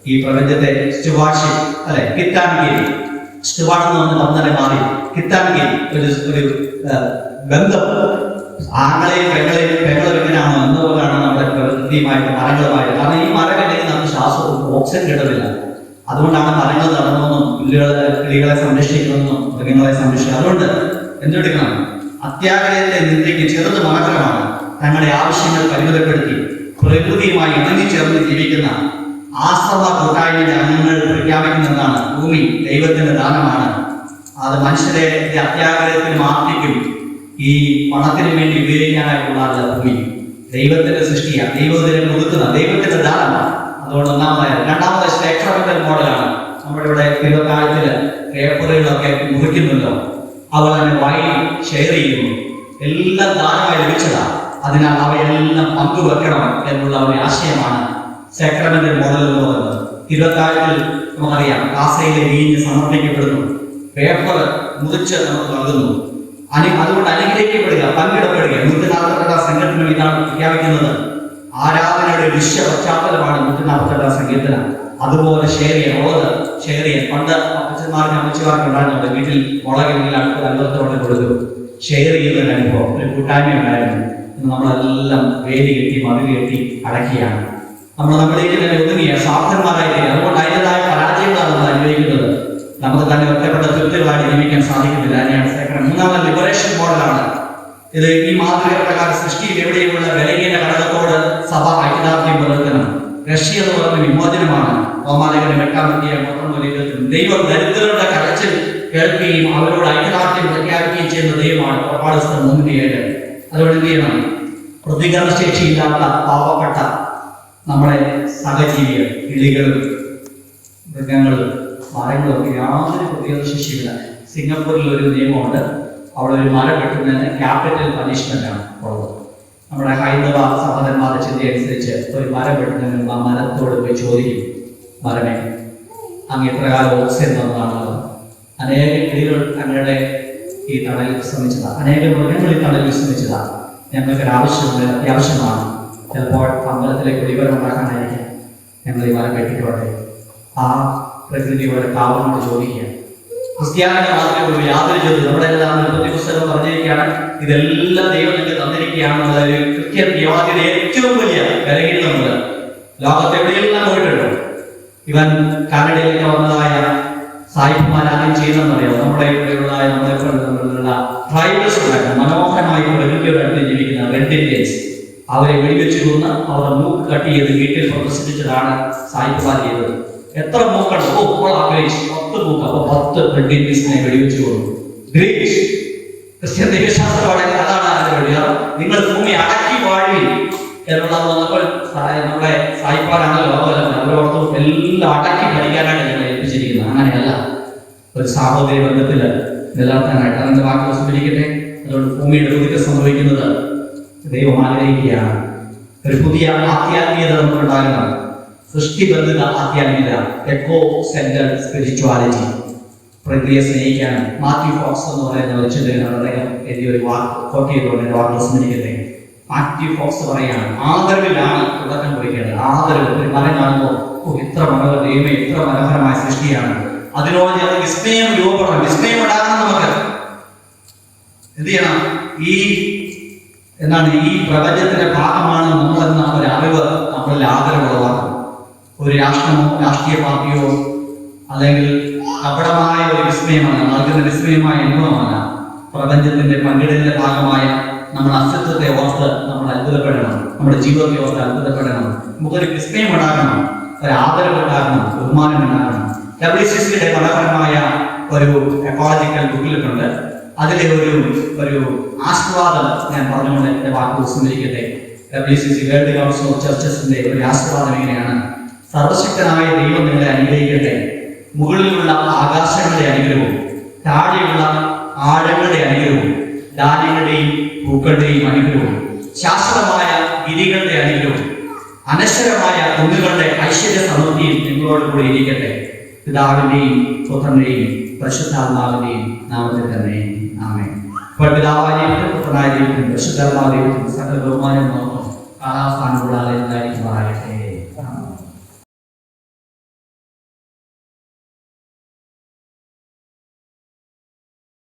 ഈ പ്രപഞ്ചത്തെ സ്റ്റുവാർഷിപ്പ് അല്ലെ, കിത്താൻഗിരി, സ്റ്റുവാർഡ് എന്ന് പറഞ്ഞ പന്തനെ മാറി കിത്താൻഗിരി ഒരു ബന്ധം. ആങ്ങളെയും പെങ്ങളും എങ്ങനെയാണോ എന്നതുപോലെയാണ് നമ്മുടെ പ്രകൃതിയുമായിട്ട് മരങ്ങളുമായിട്ട്. കാരണം ഈ മരമില്ലെങ്കിൽ നമുക്ക് ശ്വാസം ഓക്സിജൻ കിട്ടുന്നില്ല. അതുകൊണ്ടാണ് മരങ്ങൾ നടണമെന്നും കിളികളെ സംരക്ഷിക്കണമെന്നും മൃഗങ്ങളെ സംരക്ഷിക്കുക. അതുകൊണ്ട് എന്തെടുക്കണം, അത്യാഗ്രഹത്തെ നിന്ദിക്ക് ചെറുത് മാത്രമാണ് തങ്ങളുടെ ആവശ്യങ്ങൾ പരിമിതപ്പെടുത്തി പ്രകൃതിയുമായി ഇണങ്ങിച്ചേർന്ന് ജീവിക്കുന്ന ആശ്രമ കൂട്ടായ്മയുടെ അംഗങ്ങൾ പ്രഖ്യാപിക്കുന്നതാണ് ഭൂമി ദൈവത്തിന്റെ ദാനമാണ്. അത് മനുഷ്യരെ അത്യാഗ്രഹത്തിനും ആർത്തിക്കും ഈ പണത്തിന് വേണ്ടി ഉപയോഗിക്കാനായിട്ടുള്ള ഭൂമി ദൈവത്തിന്റെ സൃഷ്ടിയാണ്, ദൈവത്തിനെ മുതുക്കുന്ന ദൈവത്തിന്റെ ദാനമാണ്. അതുകൊണ്ട് രണ്ടാമത്തെ എക്സ്പെരിമെന്റൽ മോഡലാണ്. നമ്മുടെ ഇവിടെ ദീർഘകാലത്തില് പേപ്പറുകളൊക്കെ മുറിക്കുന്നുണ്ടോ, അതുപോലെ തന്നെ വൈൻ ഷെയർ ചെയ്യുന്നു, എല്ലാം ദാനമായി ലഭിച്ചതാണ്. അതിനാൽ അവയെല്ലാം പങ്കുവെക്കണം എന്നുള്ള ഒരു ആശയമാണ് സാക്രമെന്റൽ മോഡൽ എന്ന് പറയുന്നത്. ദീർഘകാലത്തിൽ നമുക്കറിയാം കാസയിലെ വീഞ്ഞ് സമർപ്പിക്കപ്പെടുന്നു, പേപ്പർ മുറിച്ച് നമുക്ക് നൽകുന്നു. അതുകൊണ്ട് അനുഗ്രഹിക്കപ്പെടുക, പങ്കിടപ്പെടുക. 148 സംഘടന ഇതാണ് പ്രഖ്യാപിക്കുന്നത്. ആരാധനയുടെ വിശ്വ പശ്ചാത്തലമാണ് 148 സംഗീതന. അതുപോലെ ഷെയർ ചെയ്യാൻ പണ്ട് അപ്പച്ചന്മാർക്കും അമ്മച്ചിമാർക്കും ഉണ്ടായിരുന്നത്. വീട്ടിൽ മുളകെങ്കിൽ അടുത്ത അല്പത്തോടെ കൊടുക്കും, ഷെയർ ചെയ്യുന്ന അനുഭവം, ഒരു കൂട്ടായ്മ ഉണ്ടായിരുന്നു. നമ്മളെല്ലാം വേദി കെട്ടി മതിൽ കെട്ടി അടക്കിയാണ് നമ്മളിലേക്ക് തന്നെ ഒതുങ്ങിയ സ്വാർത്ഥന്മാരായിട്ട്. അതുകൊണ്ട് അതിൻ്റെതായ പരാജയങ്ങളാണ് നമ്മൾ അനുഭവിക്കുന്നത്. നമുക്ക് തന്നെ ഒറ്റപ്പെട്ട തൃപ്തികളായിട്ട് ജീവിക്കാൻ സാധിക്കുന്നില്ല. അതിനെയാണ് മൂന്നാമത് ലിബറേഷൻ മോഡലാണ്. ഇത് ഈ മാതൃക പ്രകാരം സൃഷ്ടിയിൽ എവിടെയുള്ള ബലഹീന ഘടകത്തോട് സഭ ഐക്യദാർഢ്യം പുലർത്തണം. റഷ്യ എന്ന് പറയുന്ന വിമോചനമാണ്. റോമാലേഖനം 8-20 ദൈവം ദരിദ്രരുടെ കരച്ചിൽ കേൾക്കുകയും അവരോട് ഐക്യദാർഢ്യം പ്രഖ്യാപിക്കുകയും ചെയ്യുന്ന ദൈവമാണ്. പുറപ്പാട് 3:7. അതുകൊണ്ട് എന്ത് ചെയ്യണം, പ്രതികരണശേഷിയില്ലാത്ത പാവപ്പെട്ട നമ്മുടെ സഹജീവികൾ, കിളികളും മൃഗങ്ങളും മരങ്ങളും യാതൊരു പ്രതികരണശേഷിയില്ല. സിംഗപ്പൂരിൽ ഒരു നിയമമുണ്ട്, അവിടെ ഒരു മരം വെട്ടുന്നതിന് ക്യാപിറ്റൽ പണിഷ്മെന്റ് ആണ് ഉള്ളത്. നമ്മുടെ ഹൈന്ദവ സഹോദരന്മാരുടെ ചിന്ത അനുസരിച്ച് ഒരു മരം വെട്ടുന്നതിന് ആ മരത്തോട് പോയി ചോദിക്കും, മരമേ അങ്ങ് എത്ര കാലം ഓക്സിജൻ തന്നതാണല്ലോ. അനേക കിളികൾ തങ്ങളുടെ ഈ തണലിൽ വിശ്രമിച്ചതാണ്, അനേക മൃഗങ്ങൾ ഈ തണലിൽ വിശ്രമിച്ചതാണ്. ഞങ്ങൾക്കൊരു ആവശ്യമുണ്ട്, അത്യാവശ്യമാണ്. ചിലപ്പോൾ അമ്പലത്തിലേക്ക് കുടിവരം ഉണ്ടാക്കാനായിരിക്കും ഞങ്ങൾ ഈ മരം വെട്ടിക്കോട്ടെ. ആ പ്രകൃതിയോടെ കാവലിനോട് ചോദിക്കുക. ക്രിസ്ത്യാനിയുടെ മാത്രമേ യാതൊരു ചോദ്യം. നമ്മുടെ എല്ലാം പുസ്തകം പറഞ്ഞിരിക്കുകയാണ്, ഇതെല്ലാം ദൈവം നിങ്ങൾക്ക് തന്നിരിക്കുകയാണെന്നുള്ള ഒരു ക്രിസ്ത്യൻ യുവാതിയുടെ ഏറ്റവും വലിയ ബലഹീനത. ലോകത്ത് എവിടെയെല്ലാം പോയിട്ടുണ്ട്. ഇവൻ കാനഡയിലേക്ക് വന്നതായ സായിപ്പുമാരാദ്യം ചെയ്യുന്നതെന്നറിയാം. നമ്മുടെ ഇവിടെയുള്ള ട്രൈബൽസ് ഉണ്ടായിരുന്നു, മനോഹരമായി പ്രകൃതിയുടെ അടുത്ത് ജീവിക്കുന്ന റെഡ് ഇന്ത്യൻസ്. അവരെ വെടിവെച്ചു കൊന്ന് അവരുടെ മൂക്ക് കട്ട് ചെയ്ത് വീട്ടിൽ പ്രദർശിപ്പിച്ചതാണ് സായിപ്പുമാർ ചെയ്തത്. എത്ര മൂക്കാണ്? 10 മൂക്ക്. അപ്പൊ 10 റെഡ് ഇന്ത്യൻസിനെ വെടിവെച്ചു കൊന്നു. ഗ്രേറ്റ് ക്രിസ്ത്യൻ ദൈവശാസ്ത്രമാണ്. അതാണ് അതിന്റെ വഴി. നിങ്ങൾ ഭൂമി അടക്കി വാഴി എന്നുള്ളത് വന്നപ്പോൾ നമ്മുടെ സായിപ്പാരാണല്ലോ ലോകമല്ല, അവരോടൊപ്പം എല്ലാം അടക്കി പഠിക്കാനായിട്ട് ഞങ്ങൾ ഏൽപ്പിച്ചിരിക്കുന്നത്. അങ്ങനെയല്ല, ഒരു സാഹോദര്യ ബന്ധത്തിൽ നിലനിർത്താനായിട്ട്. അതിന്റെ വാക്കുകൾ സ്മരിക്കട്ടെ. അതുകൊണ്ട് ഭൂമിയുടെ ഒതുക്കം സംഭവിക്കുന്നത് ദൈവം ആഗ്രഹിക്കുകയാണ്. ഒരു പുതിയ ആധ്യാത്മികത നമുക്കുണ്ടാകുന്ന സൃഷ്ടിബന്ധിത ആധ്യാത്മികത, എക്കോ സെന്റർഡ് സ്പിരിച്വാലിറ്റി, പ്രകൃതിയെ സ്നേഹിക്കാൻ. മാത്യു ഫോക്സ് എന്ന് പറയുന്ന ഒരു ചിന്തകനാണ്. അദ്ദേഹം എഴുതിയ ഒരു വാക്ക് കോട്ട് ചെയ്തുകൊണ്ട് എൻ്റെ വാക്കുകൾ സ്മരിക്കട്ടെ. മാത്യു ഫോക്സ് പറയാണ്, ആദരവിലാണ് തുടക്കം കുറിക്കേണ്ടത്. ആദരവ്. ഒരു മരം കാണുമ്പോൾ ഇത്ര മനോഹര ദൈവമേ, ഇത്ര മനോഹരമായ സൃഷ്ടിയാണ്, അതിനോട് ഞങ്ങൾ വിസ്മയം രൂപപ്പെടണം. വിസ്മയം ഉണ്ടാകണം. നമുക്ക് എന്ത് ചെയ്യണം? ഈ പ്രപഞ്ചത്തിന്റെ ഭാഗമാണ് നമ്മളെന്ന ഒരു അറിവ് നമ്മളിൽ ആദരവുള്ളതാണ്. ഒരു രാഷ്ട്രമോ രാഷ്ട്രീയ പാർട്ടിയോ അല്ലെങ്കിൽ കപടമായ ഒരു വിസ്മയമല്ല, നൽകുന്ന വിസ്മയമായ അനുഭവമല്ല. പ്രപഞ്ചത്തിന്റെ പങ്കിടലിന്റെ ഭാഗമായ നമ്മുടെ അസ്തിത്വത്തെ ഓർത്ത് നമ്മൾ അത്ഭുതപ്പെടണം, നമ്മുടെ ജീവിതത്തെ ഓർത്ത് അത്ഭുതപ്പെടണം. നമുക്കൊരു വിസ്മയം ഉണ്ടാകണം, ഒരു ആദരവ് ഉണ്ടാകണം, ബഹുമാനം ഉണ്ടാകണം. WCCയുടെ മനോഹരമായ ഒരു എക്കോളജിക്കൽ ബുക്കിലുണ്ട്. അതിലെ ഒരു ആശീർവാദം ഞാൻ പറഞ്ഞുകൊണ്ട് എന്റെ വാക്കുകൾ സ്മരിക്കട്ടെ. WCC വേൾഡ് കൗൺസിൽ ഓഫ് ചർച്ചസിന്റെ ഒരു ആശീർവാദം എങ്ങനെയാണ്? സർവശക്തനായ ദൈവം നിങ്ങളെ അനുഗ്രഹിക്കട്ടെ. മുകളിലുള്ള ആകാശങ്ങളുടെ അനുഗ്രഹവും താഴെയുള്ള ആഴങ്ങളുടെ അനുഗ്രഹവും ധാന്യങ്ങളുടെയും പൂക്കളുടെയും അനുഗ്രഹവും ശാശ്വതമായ ഗിരികളുടെ അനുഗ്രഹവും അനശ്വരമായ കുന്നുകളുടെ ഐശ്വര്യ സമൃദ്ധിയും നിങ്ങളോട് കൂടി ഇരിക്കട്ടെ. പിതാവിന്റെയും പുത്രന്റെയും പരിശുദ്ധാത്മാവിന്റെയും നാമത്തിൽ തന്നെ ആമേൻ. അപ്പോൾ പിതാവായ ദൈവത്തിനും പുത്രനായ ദൈവത്തിനും പരിശുദ്ധാത്മാവിന്റെ ദൈവത്തിനും സകല ബഹുമാനം നോക്കും കാലാസ്ഥാനം കൂടാതെ